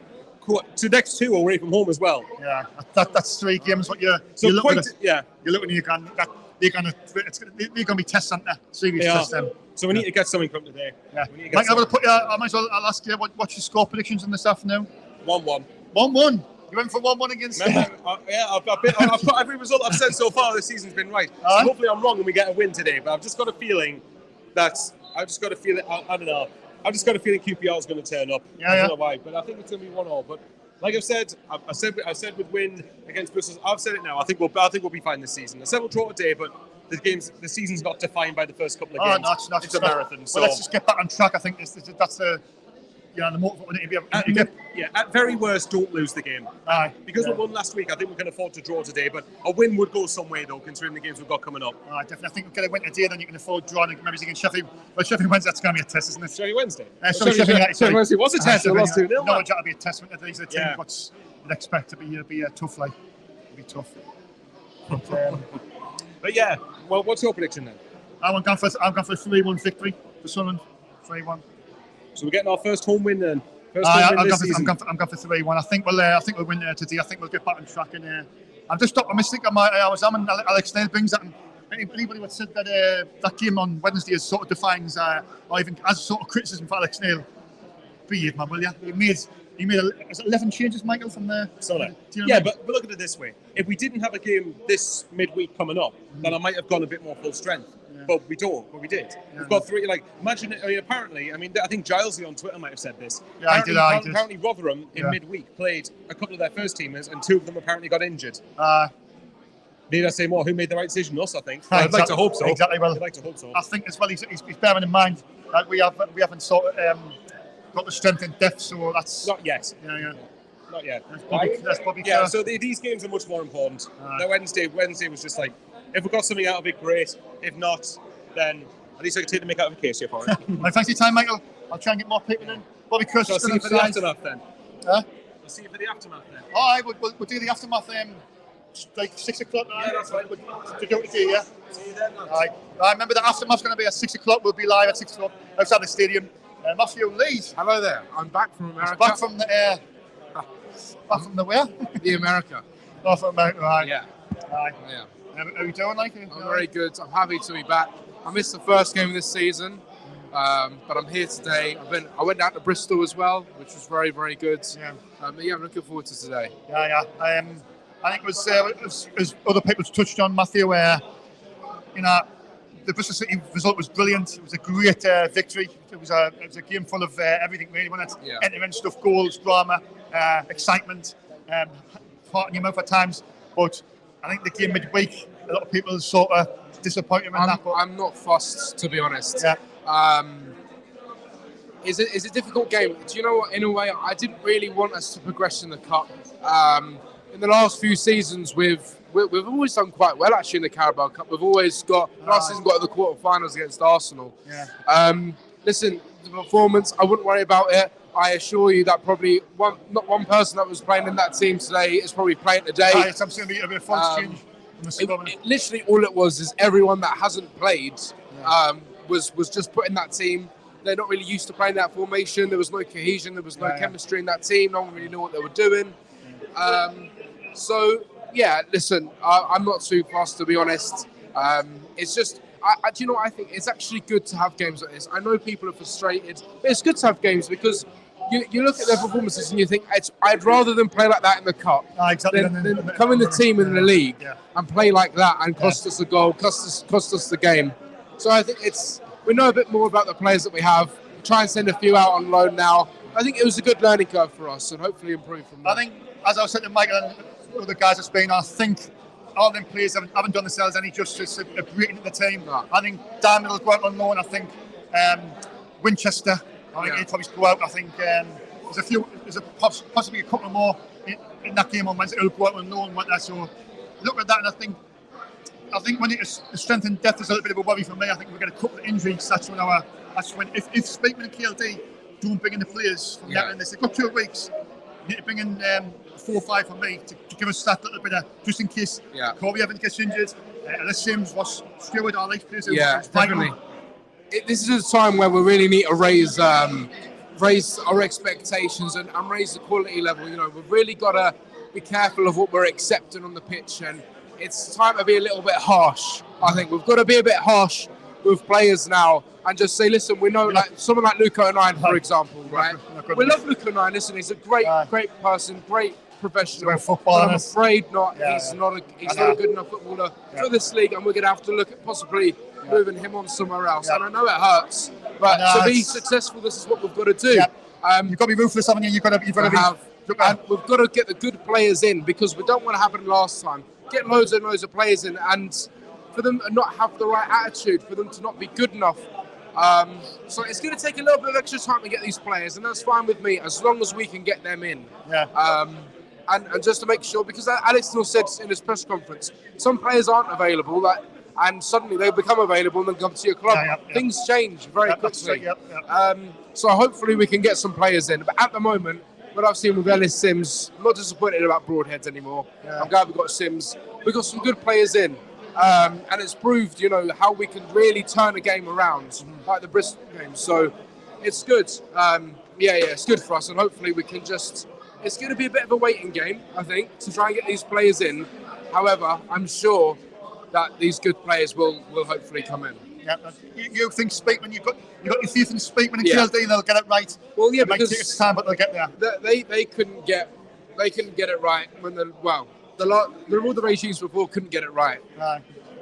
S9: to next 2 away from home as well.
S1: Yeah, that's 3 games. What you're looking at. You're looking at they're going to be tests, aren't they? Serious tests, them.
S9: So we need to get something from today.
S1: Yeah. Mike, I might as well ask you, what's your score predictions in this afternoon?
S9: 1-1.
S1: 1-1? You went for 1-1 against...
S9: I've got every result I've said so far this season's been right. So hopefully I'm wrong and we get a win today. But I've just got a feeling that... I don't know. I've just got a feling QPR is going to turn up. I don't know why, but I think it's going to be 1-1. But like I've said, I said with win against Bristol, I've said it now. I think we'll be fine this season. I said we'll draw today, but the season's not defined by the first couple of games.
S1: No, it's not.
S9: It's a marathon. So
S1: well, let's just get back on track. I think that's the motive.
S9: At very worst, don't lose the game. Because we won last week, I think we can afford to draw today. But a win would go some way, though, considering the games we've got coming up.
S1: Definitely. I think we'll get a win today, then you can afford drawing maybe against Sheffield. Well, Sheffield Wednesday, that's going to be a test, isn't it?
S9: Sheffield Wednesday?
S1: Sheffield
S9: Wednesday was a test. We lost 2-0.
S1: No, that'll be a test. These are the teams what you'd expect to be tough. It'll be tough.
S9: But yeah, well, what's your prediction then?
S1: I'm going for a 3-1 victory for Sunderland. 3-1.
S9: So we're getting our first home win then.
S1: I'm going for 3-1. I think we'll win today. I think we'll get back on track. And I'm just optimistic. I'm Alex Neil brings that. Anybody would said that that game on Wednesday is sort of defines, or even as sort of criticism for Alex Neil. Be it, man, will you? He made 11 changes, Michael, from there.
S9: But look at it this way. If we didn't have a game this midweek coming up, then I might have gone a bit more full strength. But we don't. But we did. We've got 3. Imagine. I think Gilesley on Twitter might have said this. Apparently, Rotherham in midweek played a couple of their first teamers, and 2 of them apparently got injured. Need I say more? Who made the right decision? Us, I think. I'd like to hope so.
S1: Exactly. Well,
S9: I'd like to hope so.
S1: I think as well. He's bearing in mind that we haven't sort of got the strength and depth. So that's
S9: not yet. Not yet.
S1: That's probably
S9: fair. So these games are much more important. The Wednesday was just like, if we got something out of it, great. If not, then at least I can take the make out of a case here for it.
S1: Thanks for your time, Michael. I'll try and get more people in. Bobby Chris.
S9: I'll see you for the aftermath then.
S1: I'll
S9: see you for the aftermath then.
S1: All right, we'll do the aftermath like 6 o'clock.
S9: Yeah, that's right.
S1: To do it today, yeah?
S9: See you then.
S1: All right. Remember the aftermath's going to be at 6 o'clock. We'll be live at 6 o'clock outside the stadium. Matthew Lees.
S10: Hello there. I'm back from America.
S1: Back from the where?
S10: The America.
S1: Oh, from America, right.
S10: Yeah.
S1: Right.
S10: Yeah.
S1: How are you doing, like?
S10: I'm very good. I'm happy to be back. I missed the first game of this season, but I'm here today. I went down to Bristol as well, which was very, very good. Yeah. I'm looking forward to today.
S1: Yeah. I think it was as other people touched on, Matthew, the Bristol City result was brilliant. It was a great victory. It was a game full of everything, really. When it's end-to-end stuff, goals, drama, excitement, heart in your mouth at times. But I think the game midweek, a lot of people sort of disappointed in that. But
S10: I'm not fussed, to be honest.
S1: Yeah.
S10: It's a difficult game. Do you know what? In a way, I didn't really want us to progress in the cup. In the last few seasons, we've always done quite well actually in the Carabao Cup. We've always got last season got to the quarterfinals against Arsenal. Yeah. Listen, the performance, I wouldn't worry about it. I assure you that probably not one person that was playing in that team today is probably playing today.
S1: It's going to be a bit of false change.
S10: Literally all it was is everyone that hasn't played was just put in that team. They're not really used to playing that formation. There was no cohesion. There was no chemistry in that team. No one really knew what they were doing. So, listen, I'm not too fussed, to be honest. It's just, do you know what I think? It's actually good to have games like this. I know people are frustrated, but it's good to have games because you look at their performances and you think, I'd rather them play like that in the cup than come in the team in the league and play like that and cost us a goal, cost us the game. So I think we know a bit more about the players that we have. Try and send a few out on loan now. I think it was a good learning curve for us and hopefully improve from there.
S1: I think, as I was saying to Michael and other guys at Spain, I think all them players haven't done themselves any justice of breaking into the team. No. I think Daniel will go out on loan. I think Winchester, I think he'll probably go out. I think there's possibly a couple more in that game on Wednesday who'll go out on loan. So look at that, and I think when it's strength and depth is a little bit of a worry for me. I think we've got a couple of injuries. That's when if Speakman and KLD don't bring in the players from that, and they've got 2 weeks, you need to bring in 4 or 5 for me to give us that little bit of, just in case Corey Evans gets injured. Unless Sims was Stewart, all these players.
S10: Definitely. This is a time where we really need to raise our expectations and raise the quality level. You know, we've really got to be careful of what we're accepting on the pitch, and it's time to be a little bit harsh. I think we've got to be a bit harsh with players now and just say, listen, we know, like someone like Luca O'Nien, for example, right? We love Luca O'Nien, listen, he's a great person, great professional. But I'm afraid not. He's not a good enough footballer for this league, and we're going to have to look at possibly moving him on somewhere else. And I know it hurts, but to be successful, this is what we've got to do.
S1: You've got to be ruthless, haven't you? You've got to be.
S10: And we've got to get the good players in, because we don't want to happen last time. Get loads and loads of players in, and for them to not have the right attitude, for them to not be good enough. So it's going to take a little bit of extra time to get these players, and that's fine with me as long as we can get them in. And just to make sure, because Alex Neil said in his press conference, some players aren't available, and suddenly they become available and then come to your club. Things change very quickly. So hopefully we can get some players in. But at the moment, what I've seen with Ellis Sims, I'm not disappointed about Broadheads anymore. I'm glad we've got Sims. We've got some good players in. And it's proved, how we can really turn a game around, like the Bristol game. So it's good. It's good for us. And hopefully we can it's going to be a bit of a waiting game, I think, to try and get these players in. However, I'm sure that these good players will hopefully come in.
S1: You think Speakman, you've got your faith in Speakman and KLD, and they'll get it right.
S10: Well,
S1: it might take us time, but they'll get there.
S10: They couldn't get it right when all the regimes before couldn't get it right.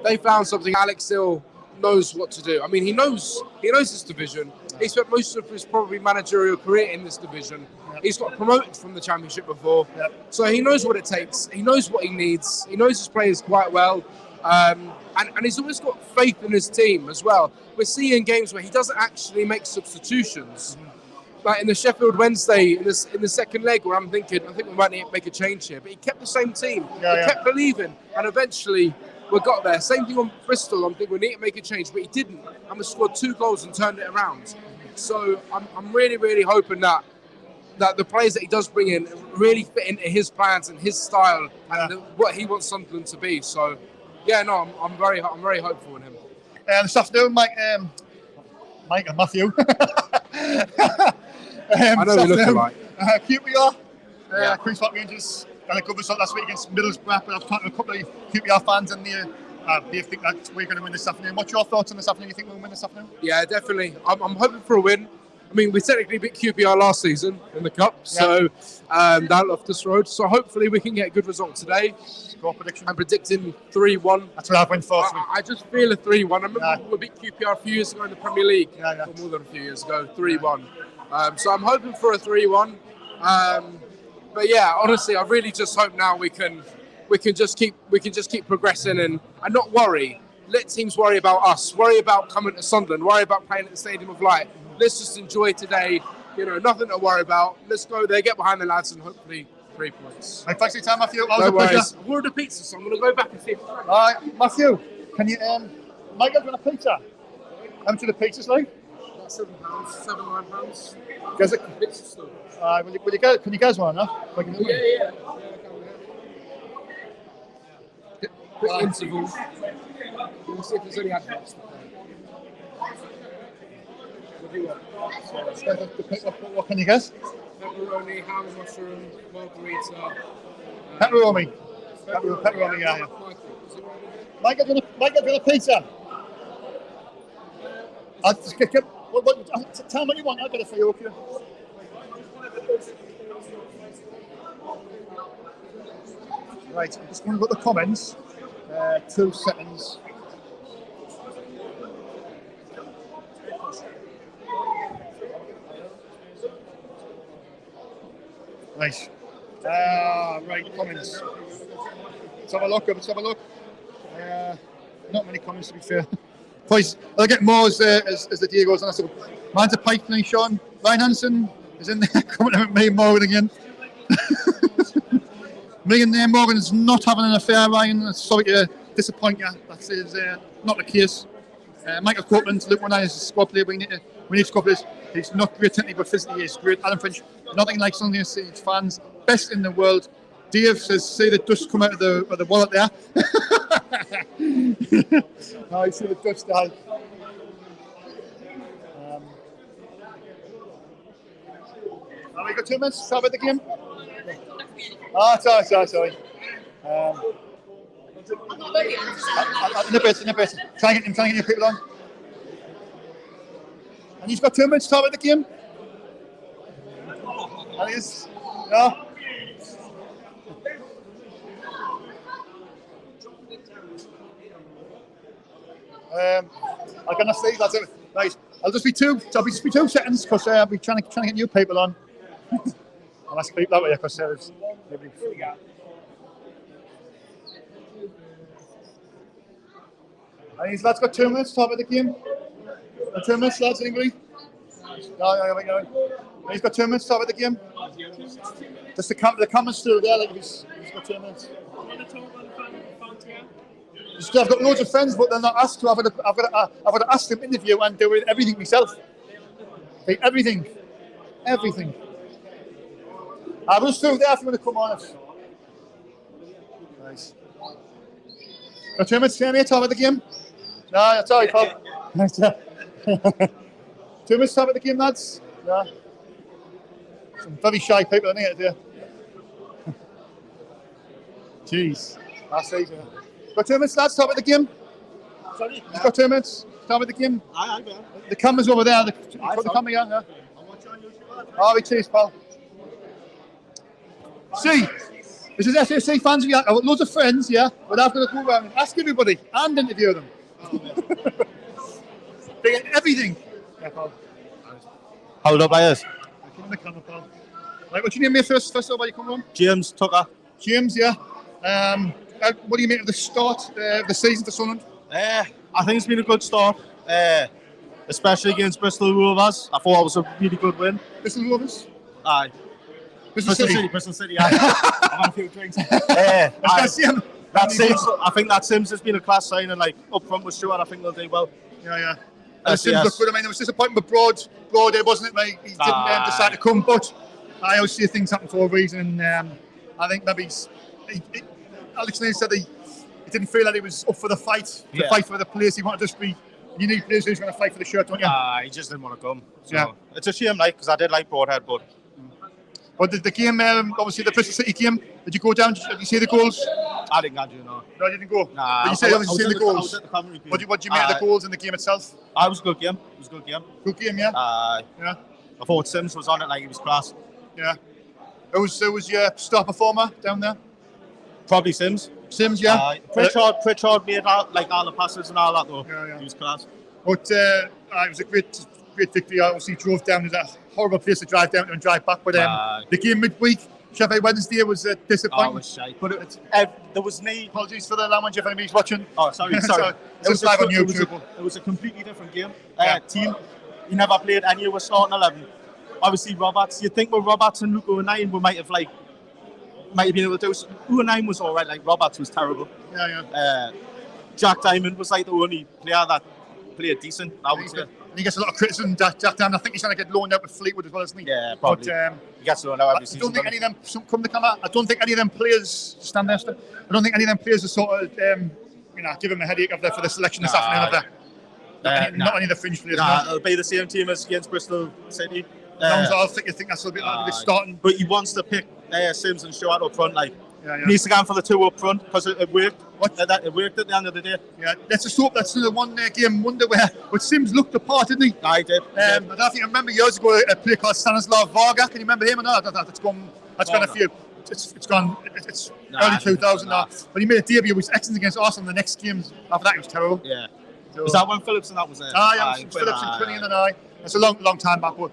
S10: They found something. Alex still knows what to do. I mean, he knows this division. He spent most of his probably managerial career in this division. He's got promoted from the Championship before, so he knows what it takes. He knows what he needs. He knows his players quite well. And he's always got faith in his team as well. We're seeing games where he doesn't actually make substitutions. Like in the Sheffield Wednesday, in the second leg, where I think we might need to make a change here. But he kept the same team. He kept believing, and eventually we got there. Same thing on Bristol. I'm thinking we need to make a change, but he didn't. And we scored 2 goals and turned it around. So I'm really, really hoping that the players that he does bring in really fit into his plans and his style and what he wants Sunderland to be. So. I'm very hopeful in him.
S1: This afternoon, Matthew.
S10: I know we look alike.
S1: QPR, Queen's Park Rangers got a good result last week against Middlesbrough. But I was talking to a couple of QPR fans, and they think that we're going to win this afternoon. What's your thoughts on this afternoon? You think we'll win this afternoon?
S10: Yeah, definitely. I'm hoping for a win. I mean, we technically beat QPR last season in the Cup, so down Loftus Road. So hopefully we can get a good result today.
S1: Score prediction?
S10: I'm predicting 3-1.
S1: That's what I've went for.
S10: I just feel a 3-1. I remember we beat QPR a few years ago in the Premier League. Or more than a few years ago, 3-1. So I'm hoping for a 3-1. But yeah, honestly, I really just hope now we can just keep progressing and not worry. Let teams worry about us. Worry about coming to Sunderland. Worry about playing at the Stadium of Light. Let's just enjoy today. Nothing to worry about. Let's go there, get behind the lads, and hopefully 3 points.
S1: Right, thanks for your time, Matthew.
S10: No worries. I've ordered a pizza, so I'm going to go back and see.
S1: All right, Matthew, can you, Michael, do you want a pizza? How much are the pizzas like?
S10: About £7, £9.
S1: Guys,
S10: pizza store.
S1: Can you guys want enough?
S10: Yeah. Quick interval. We'll see if there's any adverts.
S1: What can you guess?
S10: Pepperoni, ham, mushroom, margarita.
S1: Pepperoni, yeah. Michael, do you want a pizza? I'll just tell me what you want. I'll get it for you, okay? Right, I'm just going to go to the comments. 2 seconds. Right. Right, comments. Let's have a look. Not many comments, to be fair. Boys, I'll get more as the day goes on. Mine's a pipeline, Sean. Ryan Hansen is in there coming out with me Morgan again. Me and Morgan is not having an affair, Ryan. Sorry to disappoint you. That is not the case. Michael Copeland, look, when I was a squad player, we need to squad players. He's not great technically, but physically he's great. Alan Finch, nothing like Sunderland City fans, best in the world. Dave says, see the dust come out of the wallet there. No, you see the dust there. Have we got 2 minutes to talk about the game? Sorry. In a bit. Try and get your people on. And you've got 2 minutes to talk about the game? No? I'm gonna say that's it. Right, I'll just be 2 seconds because I'll be trying to get new people on. I'll ask people that way because there's and these lads got 2 minutes to talk about the game. 2 minutes, lads, anybody? No. He's got 2 minutes to talk about the game. Just the comments still there, like he's got 2 minutes. I've got loads of friends, but they're not asked to. I've got to ask them interview and do everything myself. Like, everything. I was through there if you want to come on it. Nice. Got 2 minutes to talk about the game? No, that's all right, Paul. 2 minutes to talk about the game, lads? No. Some very shy people in here. Jeez. That's easy. Got 2 minutes, lads, to talk about the game? Sorry? You've got 2 minutes to talk about the game? Aye. The camera's over there. The camera, yeah. Oh, cheers, pal. See, this is SHC fans. I've got loads of friends, yeah, but I've got to go around and ask everybody and interview them. They get everything. Yeah, pal.
S11: Hold up, Ayers.
S1: Come on the camera, pal. Right, what's your name here first of all, where you come from?
S11: James Tucker.
S1: James, yeah. What do you make of the start of the season for Sunderland?
S11: I think it's been a good start, especially against Bristol Rovers. I thought it was a really good win.
S1: Bristol Rovers?
S11: Aye.
S1: Bristol
S11: City. I've had a few drinks. I think that Sims has been a class signing, like up front with Stuart. I think they'll do well.
S1: Yeah. Sims looked good. I mean, it was disappointing with Broad, wasn't it, mate? He didn't decide to come, but I always see things happen for a reason. I think maybe Alex Neil said he didn't feel that he was up for the fight, fight for the place. He wanted to just be. You need players who's going to fight for the shirt, don't you?
S11: He just didn't want to come. So it's a shame, like, because I did like Broadhead, but.
S1: But the game, obviously the Bristol City game, did you go down? Did you see the goals?
S11: I didn't go, no.
S1: No, you didn't go?
S11: Nah.
S1: But you said obviously see the goals.
S11: I was at the commentary period.
S1: What do you make of the goals in the game itself?
S11: It was a good game.
S1: Good game, yeah?
S11: Yeah. I thought Sims was on it like he was class.
S1: Yeah. Who was your star performer down there?
S11: Probably Sims.
S1: Sims, yeah.
S11: Pritchard made all the passes and all that though. Yeah. He was class.
S1: But it was a great victory. I obviously drove down to that horrible place to drive down to and drive back. But the game midweek, Sheffield Wednesday was disappointing.
S11: It was shite.
S1: But
S11: there was no...
S1: Apologies for the language if anybody's watching.
S11: Oh, sorry.
S1: It's live on YouTube.
S11: It was a completely different game. Team, he never played any of us starting 11. Obviously, Roberts, you'd think with Roberts and Luke O'Neill, we might have been able to do something. O'Neill was all right, like Roberts was terrible.
S1: Yeah.
S11: Jack Diamond was like the only player that played decent, I would say.
S1: And he gets a lot of criticism, Jack Diamond. I think he's trying to get loaned out with Fleetwood as well, isn't he?
S11: Yeah, probably. But, he gets loaned out every season.
S1: I don't think any of them come to come out. I don't think any of them players stand there. I don't think any of them players are sort of, give him a headache for the selection this afternoon. Not any of the fringe players.
S11: It'll be the same team as against Bristol City.
S1: I think that's a bit starting.
S11: But he wants to pick Sims and Stuart up front, like. He needs to go for the 2 up front because it worked. It worked at the end of the day. Yeah, let's just hope that's the one game wonder where Sims looked the part, didn't he? I did.
S1: I don't think I remember years ago a player called Stanislav Varga. Can you remember him or not? That's gone a few. it's gone. It's early 2000 now. But he made a debut. He was excellent against Arsenal in the next games. After that, he was terrible.
S11: Yeah.
S1: So,
S11: Was that when Phillips and that was it?
S1: yeah, Phillips and Quinny and I. It's a long time back. But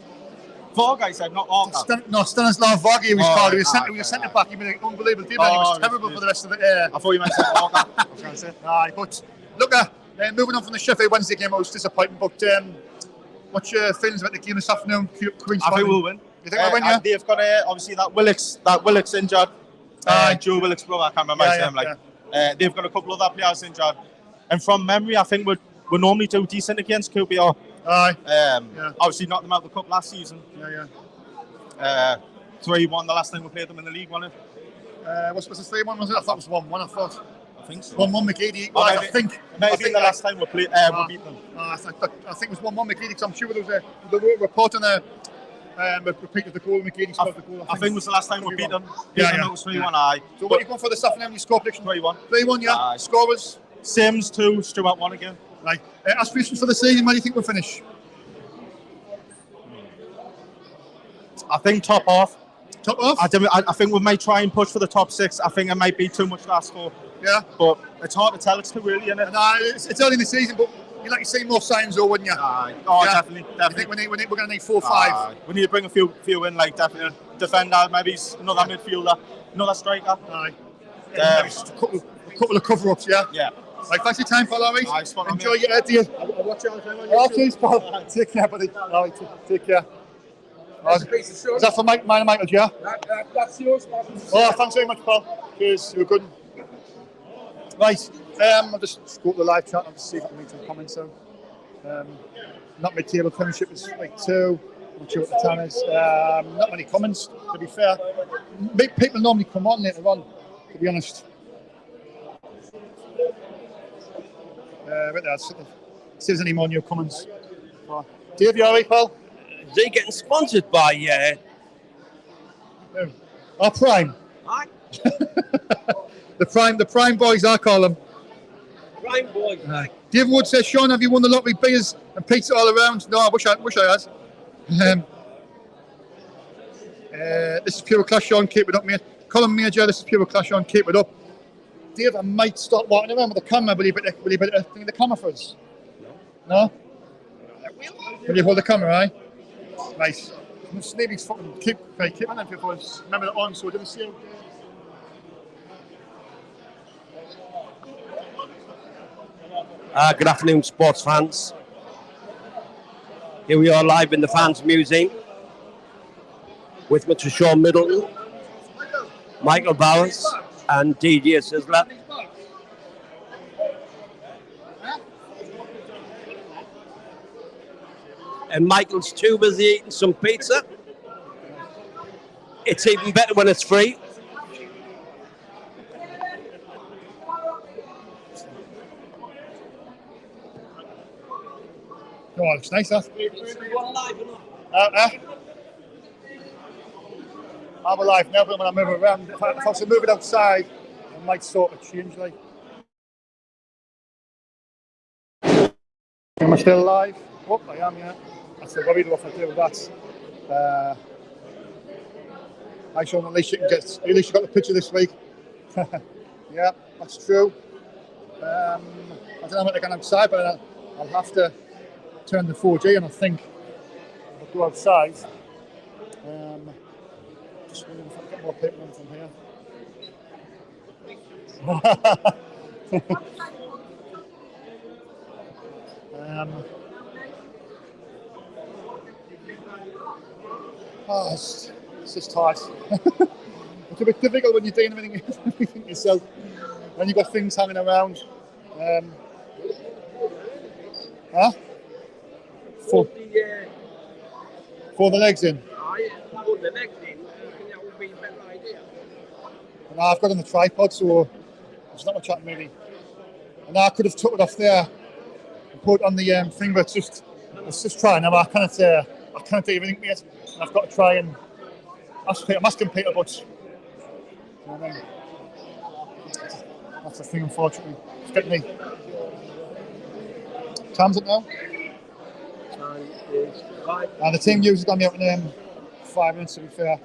S11: Varga, I said, not Arca.
S1: no, Stanislav Varga, he was called. He was
S11: okay,
S1: centre back. He made an unbelievable debut. He was terrible for the rest of the.
S11: I thought you meant Arca. I was going to say.
S1: But look, moving on from the Sheffield Wednesday game, I was disappointed. But what's your feelings about the game this afternoon? Queen's
S11: I think we'll win.
S1: You think we'll win? Yeah.
S11: They've got obviously that Willock's injured. Joe Willock's brother, I can't remember his name. They've got a couple of other players injured, and from memory, I think we're normally too decent against QPR. Obviously knocked them out of the cup last season. 3-1 the last time we played them in the league, wasn't it?
S1: Was it 3-1? Was it? I thought it was 1-1. I thought.
S11: I think so.
S1: 1-1 McGeady.
S11: I think it might have been the last time we played. We beat them.
S1: I think it was 1-1 McGeady. Because I'm sure there was a report on a repeat of the goal. McGeady scored the goal.
S11: I think it was the last time we beat them. It was 3-1.
S1: So what are you going for this afternoon? You score prediction?
S11: 3-1.
S1: 3-1. Yeah. Scorers.
S11: Sims 2, Stewart 1 again.
S1: Right. Aspirations for the season. Where do you think we'll finish?
S11: I think top half.
S1: Top half?
S11: I think we might try and push for the top 6. I think it might be too much to ask for.
S1: Yeah.
S11: But it's hard to tell. It's too early, isn't it?
S1: It's early in the season, but you'd like to see more signs, though, wouldn't you?
S11: Definitely.
S1: I think we're going to need 4 or 5.
S11: We need to bring a few in, like definitely defender, maybe another midfielder, another striker.
S1: A couple of cover-ups, yeah?
S11: Yeah.
S1: Right, thanks for your time, pal, all right? Enjoy your deal.
S11: I'll watch you all the time on YouTube.
S1: Cheers, pal. Take care, buddy. All right, take care. Is that for mine and Michael, yeah?
S10: That's yours, man.
S1: Oh, thanks very much, pal. Cheers, you were good. Right, I'll just go to the live chat. I'll just see if I can make some comments out. Not my table premiership is like 2. I'm not sure what the time is. Not many comments, to be fair. People normally come on later on, to be honest. See if there's any more new comments. Dave, you alright, pal?
S12: They're getting sponsored by
S1: our Prime.
S12: Aye.
S1: the Prime boys, I call them.
S12: Prime boys. Aye.
S1: Dave Wood says, Sean, have you won the lottery? Beers and pizza all around? No, I wish I had. This is pure class, Sean. Keep it up, mate. Colin Major, this is pure class, Sean. Keep it up. Dave, I might stop walking around with the camera. Will you put the camera for us? No? Will you hold the camera, aye? Nice. Sneeby's fucking keep on them before us. Remember that on, so it didn't see you.
S12: Good afternoon, sports fans. Here we are live in the Fans Museum with Mr. Sean Middleton, Michael Bowers, and DJ Sizzler. And Michael's too busy eating some pizza. It's even better when it's free.
S1: Oh, it's nice, huh? I'm alive now, but when I move around, if I was to move it outside, I might sort of change, like. Am I still alive? Oh, I am, yeah. That's the worried what I do with that. I Sean, at least you got the picture this week. Yeah, that's true. I don't know what they're going outside, but I'll have to turn the 4G and I think I'll go outside. Just wondering if I can get more people in from here. It's just tight. It's a bit difficult when you're doing everything yourself. When you've got things hanging around. For the legs in. And I've got it on the tripod, so it's not much happening really. And I could have took it off there and put it on the thing, but it's just trying. Now I can't do everything yet. And I've got to try and I'm asking Peter, but you know what I mean? That's the thing, unfortunately. It's getting me. Time's it now?
S12: Time is 5.
S1: And the team news is going to be out in 5 minutes, to be fair.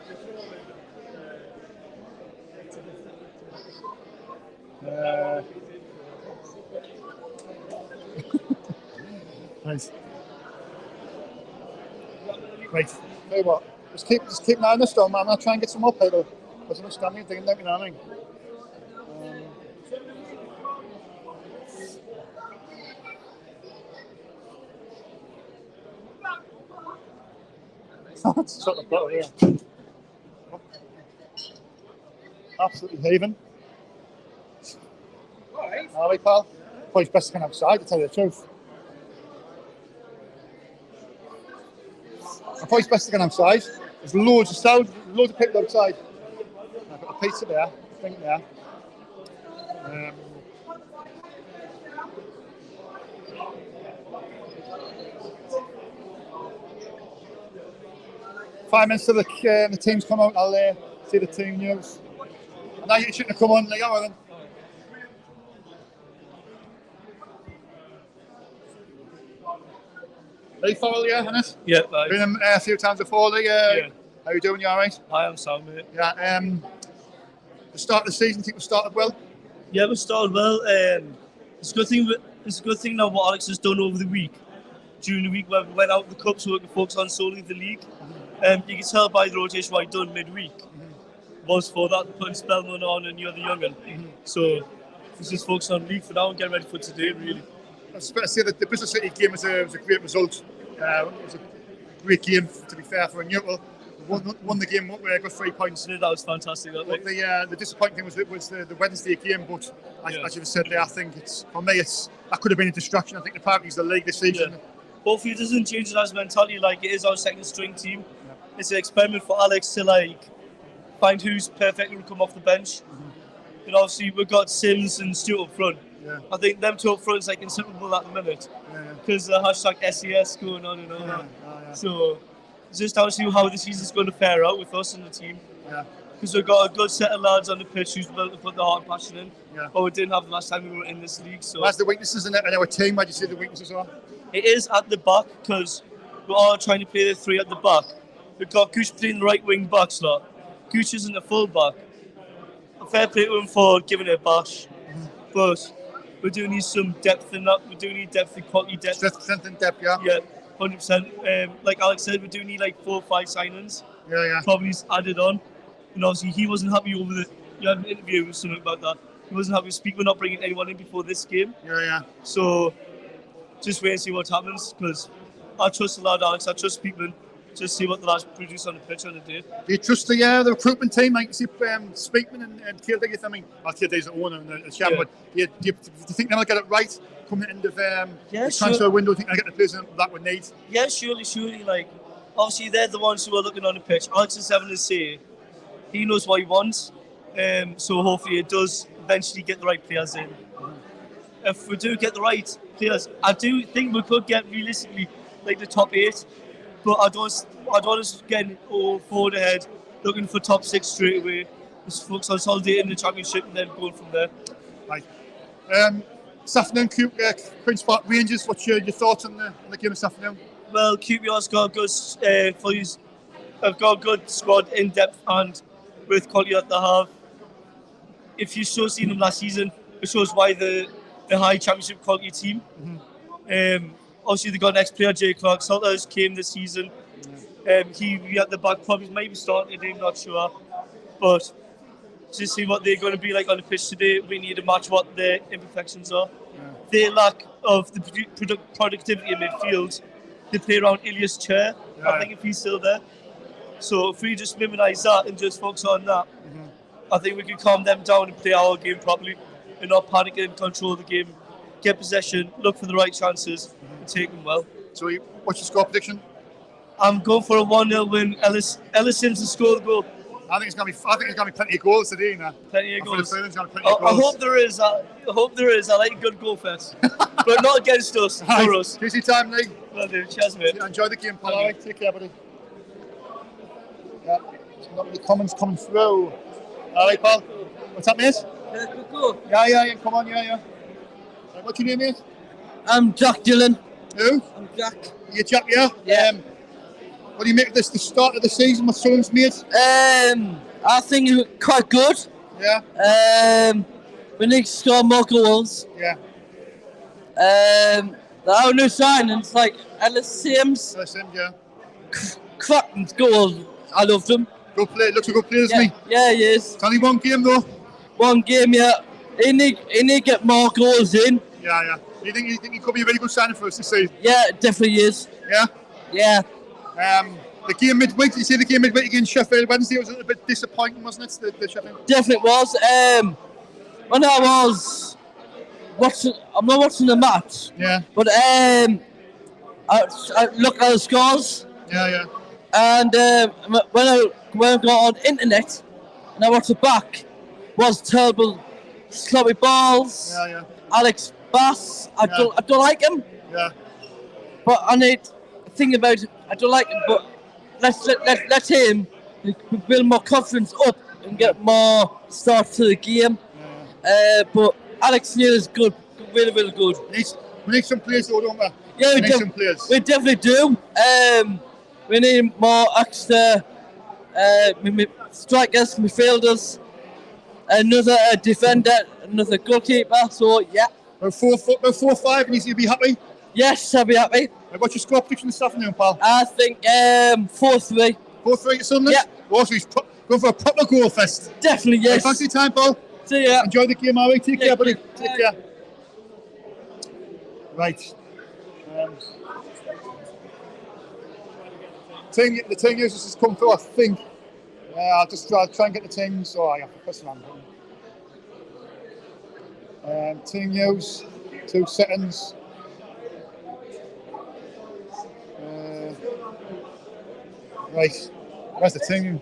S1: Nice. Right. Tell you what, just keep an eye on this, though, man. I'm gonna try and get some more people. Because I'm standing thinking, you know what I mean? It's sort of better here. Absolutely heaving. All right, pal. Probably it's best to come outside, to tell you the truth. I thought it's best to go outside. There's loads of sound, loads of people outside. I've got a pizza there, I think there. 5 minutes till the teams come out, I'll see the team news. And now you shouldn't have come on, like, oh, then. Hey, Farrell, yeah, Hannes?
S13: Yeah, right.
S1: Been a few times before, like,
S13: yeah.
S1: How you doing, you alright?
S13: I am sound, mate.
S1: Yeah, the start of the season, I think we started well?
S13: Yeah, we started well. It's a good thing now what Alex has done over the week. During the week when we went out of the cup, so we can focus on solely the league. You can tell by the rotation what he done midweek was for that, putting Spellman on and you're the young'un. So he's just focused on league for now and getting ready for today, really.
S1: I was about to say that the Bristol City game was a great result. It was a great game, to be fair, for a neutral. Won the game, got 3 points.
S13: Yeah, that was fantastic. That
S1: but the disappointing thing was the Wednesday game. But as you've said there, I think for me that could have been a distraction. I think the party's the league this season.
S13: Yeah. Hopefully it doesn't change his mentality. Like, it is our second string team. Yeah. It's an experiment for Alex to find who's perfect to come off the bench. And obviously we've got Sims and Stewart up front. Yeah. I think them two up front is inseparable at the minute because the hashtag SES going on and all that. So it's just how to see how the season's going to fare out with us and the team. Yeah. Because we've got a good set of lads on the pitch who's able to put the heart and passion in. Yeah. But we didn't have the last time we were in this league. So
S1: what's the weaknesses in our team? Where do you see the weaknesses are?
S13: It is at the back because we are trying to play the three at the back. We've got Gooch playing the right wing back slot. Gooch isn't a full back. A fair play to him for giving it a bash. But we do need some depth in that. We do need depth and quality depth.
S1: Strength and depth, yeah.
S13: Yeah, 100%. Like Alex said, we do need 4 or 5 signings.
S1: Yeah.
S13: Probably added on. And obviously he wasn't happy over you had an interview with something about that. He wasn't happy to speak. We're not bringing anyone in before this game.
S1: Yeah.
S13: So just wait and see what happens because I trust the lad Alex. I trust people. Just see what the lads produce on the pitch on the day.
S1: Do you trust the recruitment team? Like, see Speakman and Kildare? I mean, Kildare's the owner and the champ, but do you think they'll get it right coming into the transfer window? Do you think they'll get the players that we need?
S13: Yeah, surely. Like, obviously, they're the ones who are looking on the pitch. Alex is having to say he knows what he wants, so hopefully it does eventually get the right players in. If we do get the right players, I do think we could get realistically the top 8. But I don't want us getting all forward ahead, looking for top 6 straight away. Just focus on consolidating the championship and then going from there.
S1: Right. This afternoon, Queen's Park Rangers. What's your thoughts on the game this afternoon?
S13: Well, QPR's got a good squad in depth and with quality at the half. If you show seen them last season, it shows why the high championship quality team. Obviously, they got an ex-player, Jay Clark. Salters came this season. He at the back probably maybe started today, I'm not sure. But to see what they're going to be like on the pitch today, we need to match what their imperfections are. Their lack of the productivity in midfield, they play around Ilias' chair, I think, if he's still there. So if we just minimise that and just focus on that, I think we can calm them down and play our game properly and not panic and control the game. Get possession, look for the right chances, and take them well.
S1: So, what's your score prediction?
S13: I'm going for a 1-0 win. Ellis Sims to score the goal.
S1: I think it's going to be plenty of goals today.
S13: Plenty of goals. I hope there is. I like a good goal fest, but not against us.
S1: Right.
S13: For us.
S1: Easy time, Lee.
S13: Well, dude, cheers, mate.
S1: Enjoy the game, pal. All right, take care, buddy. Yeah, not many comments coming through. All right, pal. What's up, mate? Yeah. Come on, yeah. What's your name, mate?
S14: I'm Jack Dillon.
S1: Who?
S14: I'm Jack.
S1: You're Jack, yeah? Yeah. What do you make of this, the start of the season with Sunderland's made?
S14: I think it's quite good.
S1: Yeah.
S14: We need to score more goals.
S1: Yeah.
S14: Our new signings like Ellis Sims.
S1: Ellis Sims, yeah.
S14: Cracking goal. I loved him.
S1: Good play. Looks a good player, isn't he?
S14: Yeah, he is.
S1: It's only one game though.
S14: One game, yeah. He need to get more goals in.
S1: Yeah. You think he could be a very good signing for us this season?
S14: Yeah, it definitely is.
S1: Yeah.
S14: Yeah.
S1: The game midweek. Did you see the game midweek against Sheffield Wednesday? It was a little bit disappointing, wasn't it? The Sheffield.
S14: Definitely was. When I was watching, I'm not watching the match.
S1: Yeah.
S14: But I look at the scores.
S1: Yeah.
S14: And when I got on internet and I watched it back, was terrible, sloppy balls.
S1: Yeah.
S14: Alex Bass, I don't like him.
S1: Yeah.
S14: But I need to think about it. I don't like him, but let him build more confidence up and get more start to the game. But Alex Neil is good, really, really good.
S1: We need some players though, don't we?
S14: Yeah,
S1: we need some players.
S14: We definitely do. We need more extra strikers, midfielders, another defender, another goalkeeper. So yeah.
S1: About 4-5, and you'll be happy.
S14: Yes, I'll be happy.
S1: What's your score prediction this afternoon, pal?
S14: I think 4-3.
S1: 4-3 at Sunderland?
S14: Yeah.
S1: Oh, so he's going for a proper goal fest.
S14: Definitely, yes.
S1: Right, thanks for your time, Paul.
S14: See ya.
S1: Enjoy the game, Harry. Take care, buddy. Take care. Right. The thing is, this has come through, I think. I'll just try and get the things. Oh, I have to press the button. Team news, 2 seconds. Right, where's the team?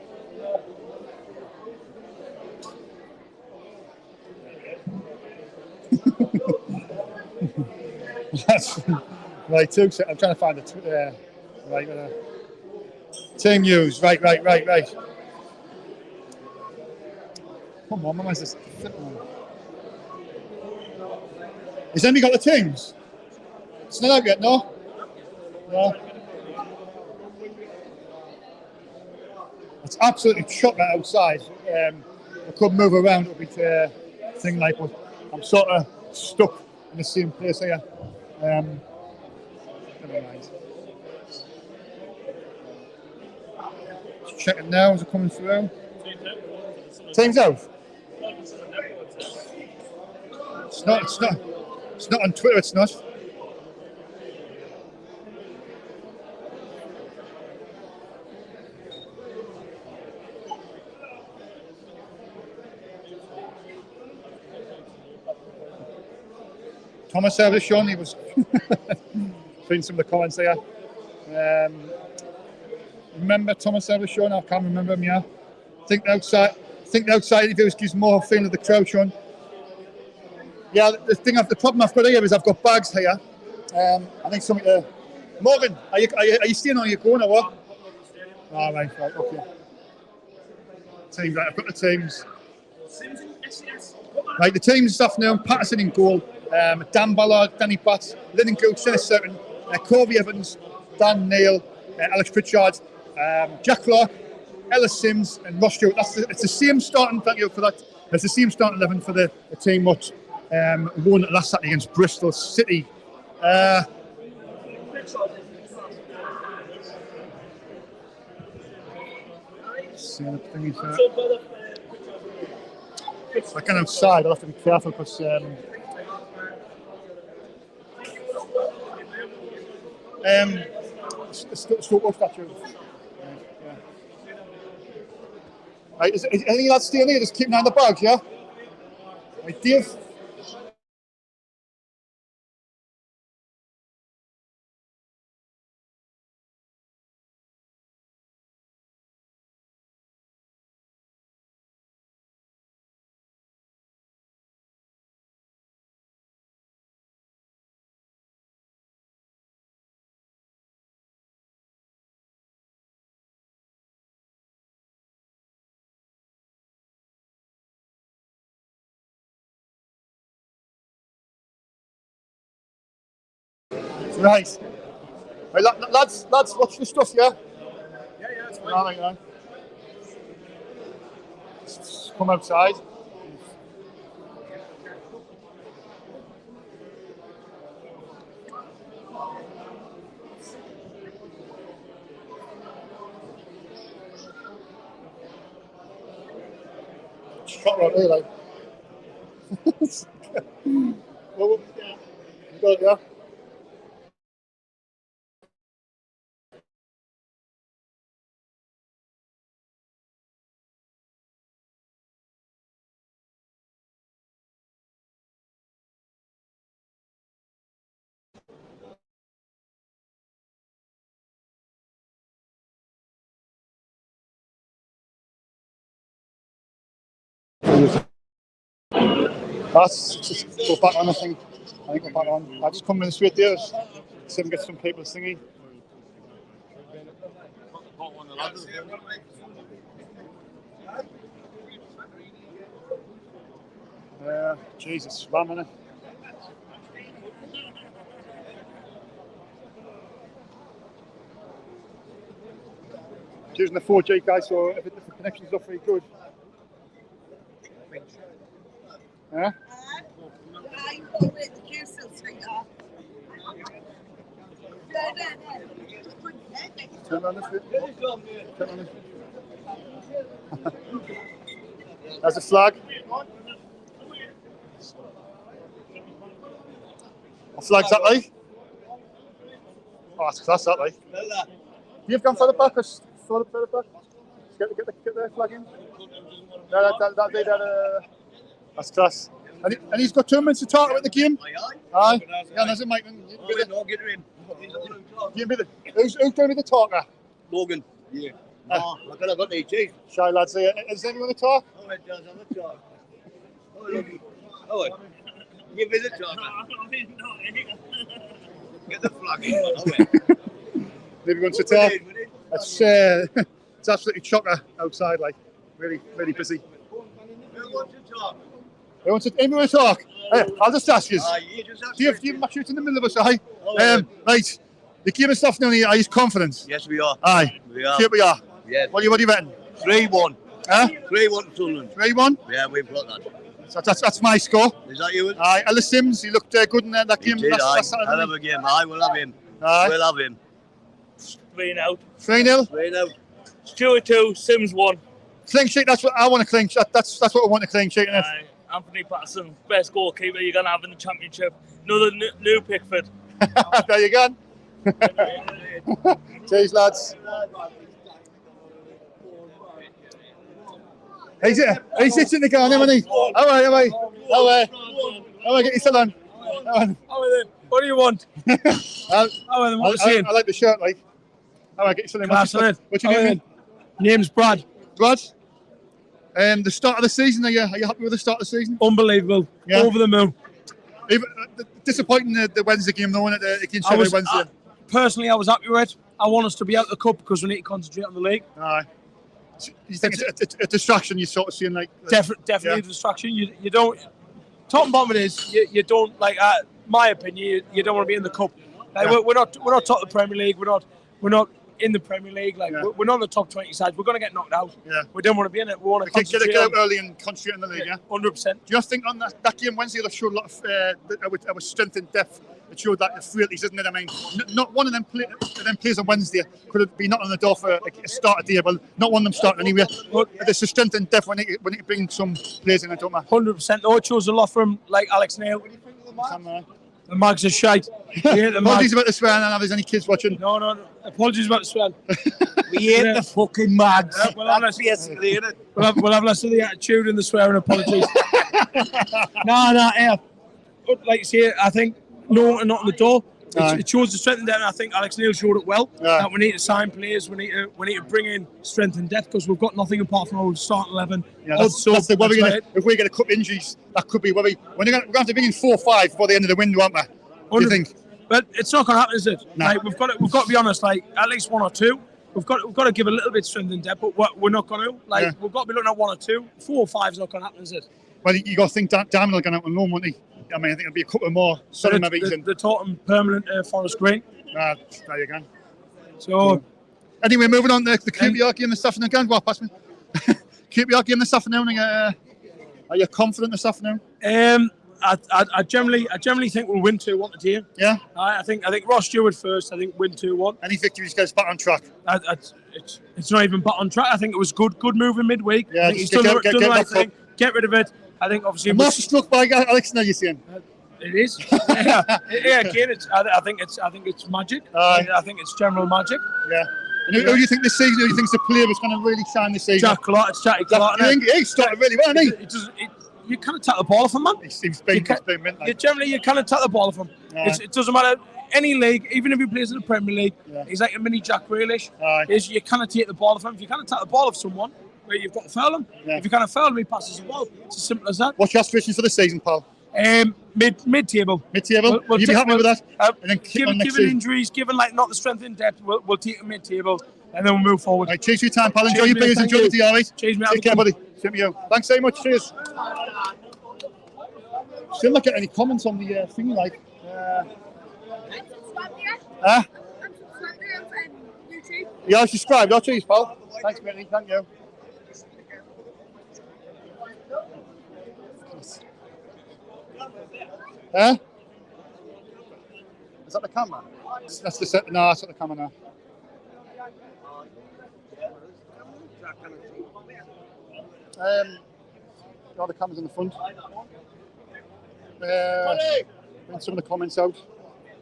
S1: Right, 2 seconds. I'm trying to find the team news. Right. Come on, where's this? Has anybody got the teams? It's not out yet, no? No. It's absolutely chocolate outside. I could move around a bit, thing like, but I'm sort of stuck in the same place here. Never mind. Just checking now as they're coming through. Teams out. It's not on Twitter, it's not. Thomas SHAUN, he was reading some of the comments there. Remember Thomas SHAUN? I can't remember him, yeah. Think the outside interviews gives more feeling of the crowd, Sean. Yeah, the problem I've got here is I've got bags here. I think something to... Morgan, are you staying or are you going or what? All right, okay. Teams, right, I've got the teams. Right, the teams this afternoon, Patterson in goal, Dan Ballard, Danny Batts, Lennon Gooch, Dennis Sutton, Corby Evans, Dan Neil, Alex Pritchard, Jack Clark, Ellis Sims and Ross Stewart. It's the same starting, thank you for that. It's the same starting 11 for the team what won last Saturday against Bristol City. If I can outside, I'll have to be careful because Stoke statue. Yeah. Right, is anything that's staying here? Just keep an eye on the bags, yeah? Right, Dave. Right. Right, lads, watch the stuff, yeah?
S8: Yeah, it's fine.
S1: All right. Just come outside. proper out there, like. Well, yeah. You got it, yeah. That's just go back on. I think we're back on. I just come in straight there. See if we can get some people singing. Jesus, one minute. Using the 4G, guys, so if the connection's not very good. Yeah? Turn on this bit. Turn on this bit. There's a flag. What flag's that like? Oh, that's class, that like. You've gone further back or further back? Get the flag in. That's class. And he's got 2 minutes to talk about the game. Aye. Yeah, there's a mic. Who's going to be the talker?
S15: Logan. Yeah. No, I could have got the cheese.
S1: Shy lads, is anyone to talk?
S15: Oh, it does. I'm a talk. Oh, look. Oh, give me the talk. Get the flag in.
S1: Maybe wants to talk. It's absolutely chocker outside, like really, really busy.
S15: Who wants to talk?
S1: Anyone to talk? I'll just ask you.
S15: You just ask
S1: do you match it in the middle of us, aye? Right. The game and stuff now, are you confident?
S15: Yes, we are.
S1: Aye.
S15: We are.
S1: QPR.
S15: Yes.
S1: What are you betting?
S15: 3-1.
S1: Huh?
S15: 3-1 Sunderland.
S1: 3-1?
S15: Yeah, we've got that.
S1: So that's my score.
S15: Is that you?
S1: Aye. Ellis Sims, he looked good in that game.
S15: He did,
S1: last
S15: Saturday. Hell of a game. Aye, we'll have him.
S1: Aye.
S15: We'll have him.
S13: 3-0.
S1: 3-0?
S15: 3-0.
S13: Stuart 2, Sims 1.
S1: Clean sheet, that's what I want, a clean sheet. That's what I want, a clean sheet.
S13: Anthony Patterson, best goalkeeper you're going to have in the Championship. Another new Pickford.
S1: There you go. Cheers, lads. He's sitting in the corner, isn't he? Away, get your son on.
S13: What do you want?
S1: I like the shirt, like. Get your son in. What's your name?
S6: Name's Brad.
S1: Brad? The start of the season, are you happy with the start of the season?
S6: Unbelievable.
S1: Yeah.
S6: Over the moon.
S1: Disappointing the Wednesday game, though, isn't it? Against Wednesday.
S6: Personally, I was happy with it. I want us to be out the cup because we need to concentrate on the league.
S1: Aye. You think it's a distraction you're sort of seeing, like...
S6: Definitely a distraction. You don't... Top and bottom it is, you don't, like, my opinion, you don't want to be in the cup. Like, we're not top of the Premier League. We're not in the Premier League. Like, we're not in the top 20 sides. We're going to get knocked out.
S1: Yeah.
S6: We don't want to be in it. We want to
S1: get out early and concentrate on the league, yeah?
S6: 100%.
S1: Do you think on that game Wednesday that showed a lot of our strength and depth? It showed that the frailties, isn't it? I mean, not one of them players on Wednesday could have been knocking on the door for a start of the year, but not one of them starting anywhere. But there's a strength and depth when it bring some players in, I don't know.
S6: 100%. No, it shows a lot from, like, Alex Neil. The mags are shite.
S1: Apologies about the swearing, and if there's any kids watching.
S6: No. Apologies about the swearing.
S15: We hate the fucking mags.
S6: That's basically it. We'll have less of the attitude and the swearing. Apologies. No. Like you say, I think no one not on the door. It shows the strength and depth, and I think Alex Neil showed it well. That we need to sign players, we need to bring in strength and depth because we've got nothing apart from our starting 11.
S1: Yeah, that's the worry. If we get a couple of injuries, that could be worry. We're going to have to bring in 4 or 5 before the end of the window, aren't we? What do you think?
S6: But it's not going to happen, is it?
S1: No.
S6: Like, we've got to be honest. Like, at least 1 or 2. We've got to give a little bit of strength and depth, but we're not going to. Like, we've got to be looking at 1 or 2. 4 or 5 is not going to happen, is it?
S1: Well, you got to think Daniel will go out on loan, won't he? I mean, I think there'll be a couple more.
S6: They're talking permanent Forest Green.
S1: There you go.
S6: So,
S1: anyway, moving on to the QPR game this afternoon. Go on, pass me. QPR game this afternoon. Are you confident this afternoon?
S6: I generally think we'll win 2-1 today.
S1: Yeah.
S6: I think Ross Stewart first. I think win 2-1.
S1: Any victories gets back on track.
S6: It's not even back on track. I think it was good moving midweek.
S1: Yeah,
S6: I think he's done the right thing. get rid of it. I think obviously
S1: I'm not struck by Alex now. You're saying
S6: it is. Yeah, again, I think it's magic. I think it's general magic.
S1: Yeah. And who do you think this season? Who do you think's the player that's going to really shine this season?
S6: Jack Clark. It's Jackie Clark.
S1: He started really well, hasn't he?
S6: You kind of tap the ball off him, man.
S1: He's been mint.
S6: You kind of tap the ball off him. It doesn't matter. Any league, even if he plays in the Premier League, he's like a mini Jack Grealish. You kind of take the ball off him. If you kind of tap the ball off someone, where you've got to foul him. If you kind of foul him, he passes the ball. It's as simple as that.
S1: What's your aspirations for the season, Paul?
S6: Mid-table.
S1: Mid-table? You'd be happy with that? And then
S6: given injuries, given like not the strength in depth, we'll take a mid-table and then we'll move forward.
S1: Right, cheers for your time, pal. Enjoy your beers, enjoy the day, all right?
S6: Cheers, mate.
S1: Take care, buddy. Same to you. Thanks very much. Cheers. Still not getting any comments on the thingy, like. Yeah, I subscribed. Oh, cheers, pal. Thanks, mate. Thank you. Is that the camera? That's the set. No, that's not the camera now. All the cameras in the front. Bring some of the comments out.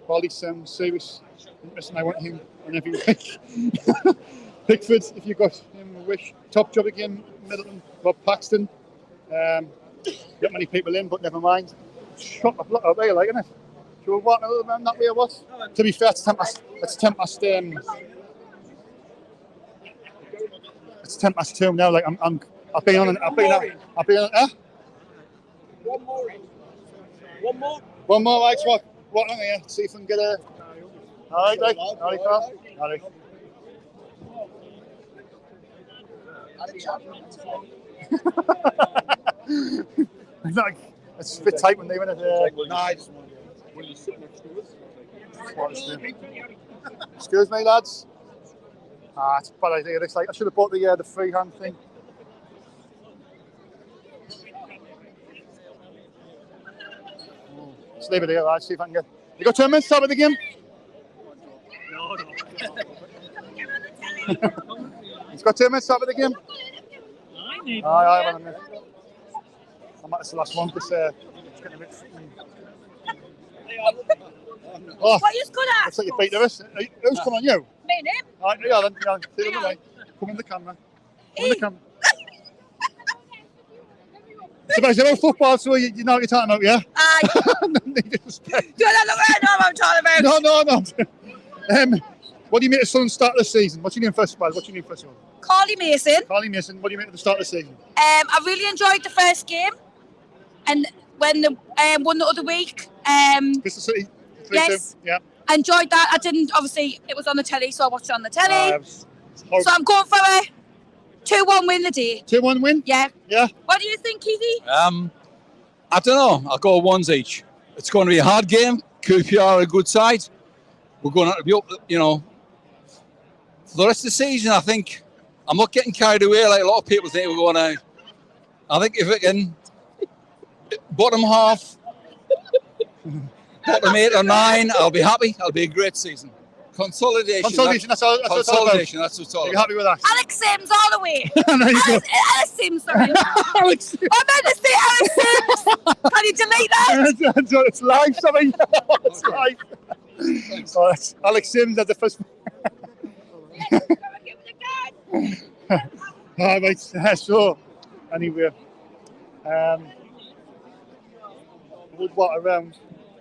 S1: Baldy's serious, interesting. I want him on every week. Pickford, if you got him a wish. Top job again, Middleton, Rob Paxton. Got many people in, but never mind. Shot a block out there, like, isn't it? Should we walk a little bit on that way or what? To be fair, it's 10 past 2 now. Like I've been on. One more, like what on here? See if we can get a. All right, pal. All right. It's a bit tight when they win it. Nice. Will you sit next to us? Excuse me, lads. It's a bad idea. It's like I should have bought the freehand thing. Let's leave it here, lads. See if I can get. You got 10 minutes to start with the game? No. He's got 10 minutes to start with the game? Aye, one minute. That's the last one because it's getting a bit.
S16: What are you good at?
S1: Looks like you beat the rest. Who's coming on you?
S16: Me, name.
S1: Right, yeah, then. Yeah, see the way. Come in the camera. Come in the camera. So basically, about football, so you know what you're talking about, yeah?
S16: Aye. Do I not look right? I know what I'm talking about.
S1: No. What do you make of Sunderland start of the season? What's your name first of all?
S16: Carly Mason.
S1: Carly Mason. What do you make of the start of the season?
S16: I really enjoyed the first game, and when they won the other week.
S1: Bristol City.
S16: Yes.
S1: Yeah.
S16: I enjoyed that. I didn't. Obviously, it was on the telly, so I watched it on the telly. So I'm going for a 2-1 win today.
S1: 2-1 win?
S16: Yeah.
S1: Yeah.
S16: What do you think, Keithy?
S17: I don't know. I'll go ones each. It's going to be a hard game. QPR are a good side. We're going to be up, for the rest of the season. I think I'm not getting carried away like a lot of people think we're going to. I think if it can bottom half, bottom 8 or 9, I'll be happy. It'll be a great season. Consolidation.
S1: That's all.
S17: Consolidation. That's what's all.
S1: Are you happy with that?
S16: Alex Sims all the way.
S1: There you go.
S16: Alex Sims, sorry.
S1: Alex.
S16: I meant to say Alex Sims. Can you delete that?
S1: It's live, sorry. It's live. Oh, that's Alex Sims at the first. All right, so anyway, we'll walk around,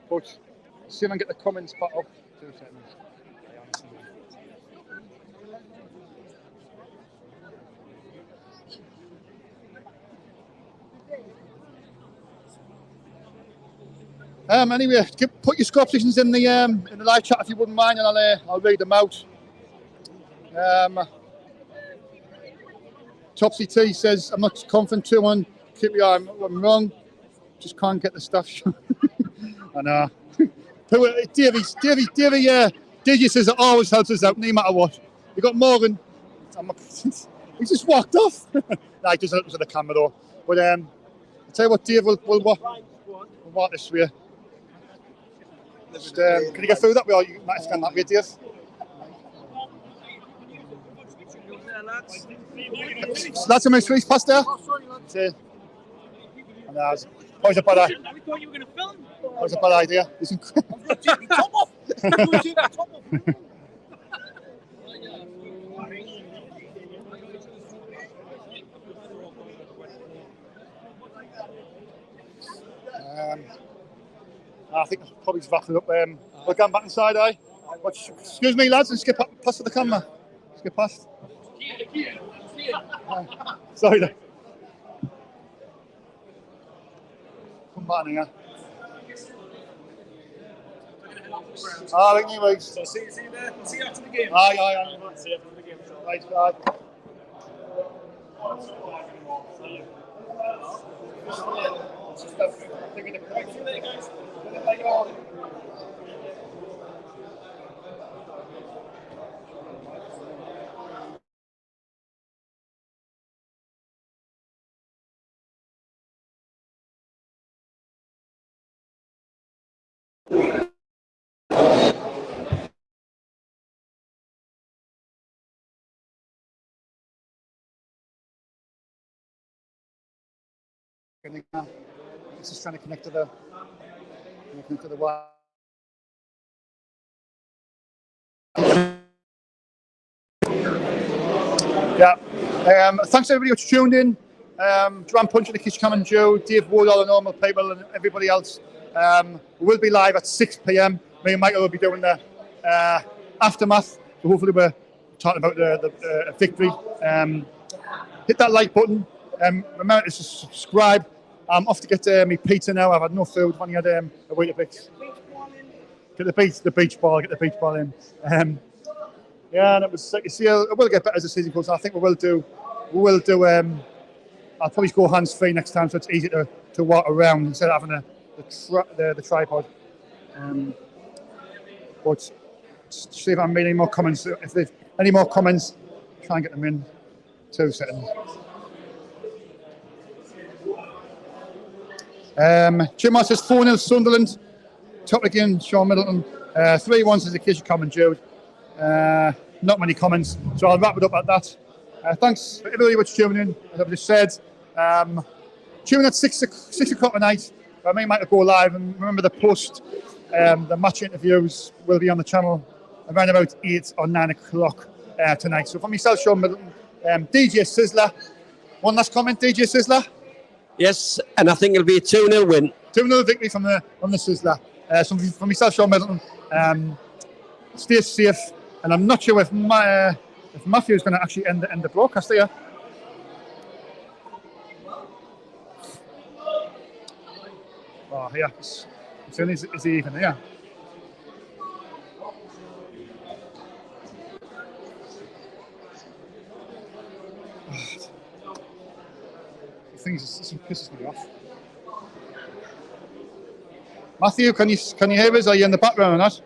S1: but see if I can get the comments back up. 2 seconds. Anyway, put your score positions in the live chat if you wouldn't mind, and I'll read them out. Topsy T says, I'm not confident 2-1 QPR. I'm wrong. Just can't get the stuff. I know. Davey says it always helps us out, no matter what. You got Morgan. He just walked off. Nah, he doesn't look at the camera though. But I'll tell you what, Dave, we'll walk this way. Just, can you get through that way, or you might scan that way, Dave? Lads, how many streets past there? And that was a bad,
S4: I thought you were going to film.
S1: that was a bad idea. Isn't
S4: Top off. Top off.
S1: I think I'll probably just wrap it up. We're going back inside, excuse me, lads, and skip past the camera. Skip past. Sorry. Come back here. Anyways.
S8: So see you there. See you after the game.
S1: Aye.
S8: See you after the game.
S1: Right, bye. It's just trying to connect to the wire. Yeah. Thanks everybody who's tuned in. Dram Punch and the Kish Cam and Joe, Dave Wood, all the normal people, and everybody else. We will be live at 6 p.m. Me and Michael will be doing the aftermath. So hopefully we're talking about the victory. Hit that like button. Remember to subscribe. I'm off to get my pizza now. I've had no food. I've only had a Weetabix. Get the beach ball in. Yeah, and it was. You see, it will get better as the season goes on. I think we will do. I'll probably go hands free next time, so it's easy to walk around instead of having the tripod. But see if I made any more comments. If there's any more comments, try and get them in 2 seconds. Jim Moss says 4-0 Sunderland. Top again, Shaun Middleton. 3-1 says the Kish Cam and Jude. Not many comments, so I'll wrap it up at that. Thanks for everybody who's tuning in. As I've just said, tune in at 6 o'clock tonight. I might go live, and remember the the match interviews will be on the channel around about 8 or 9 o'clock tonight. So for myself, Shaun Middleton, DJ Sizzler. One last comment, DJ Sizzler.
S12: Yes, and I think it'll be a 2-0 win.
S1: 2-0 victory from the Sizzler. So for myself, Shaun Middleton, stay safe. And I'm not sure if Matthew's going to actually end the broadcast here. Oh, yeah. It's even here. The thing is, it pisses me off. Matthew, can you hear us? Are you in the background or not?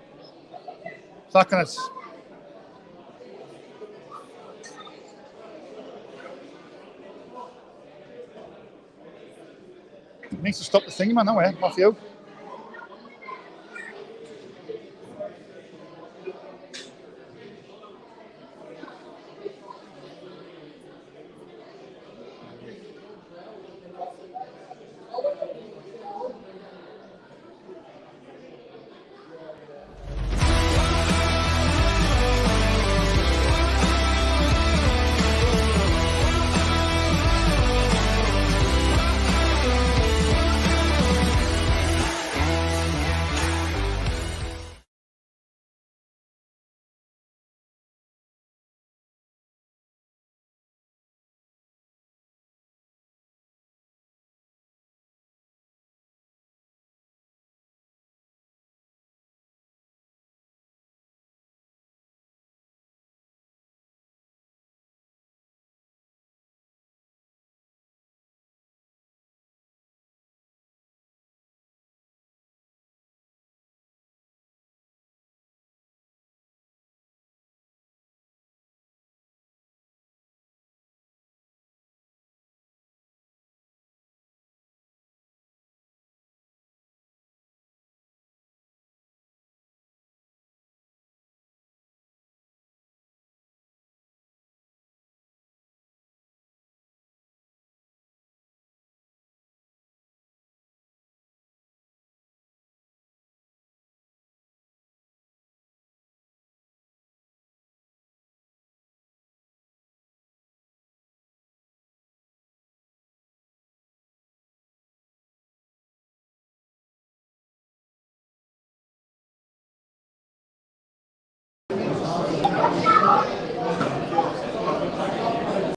S1: Needs to stop the thing, man, no way, Matthew.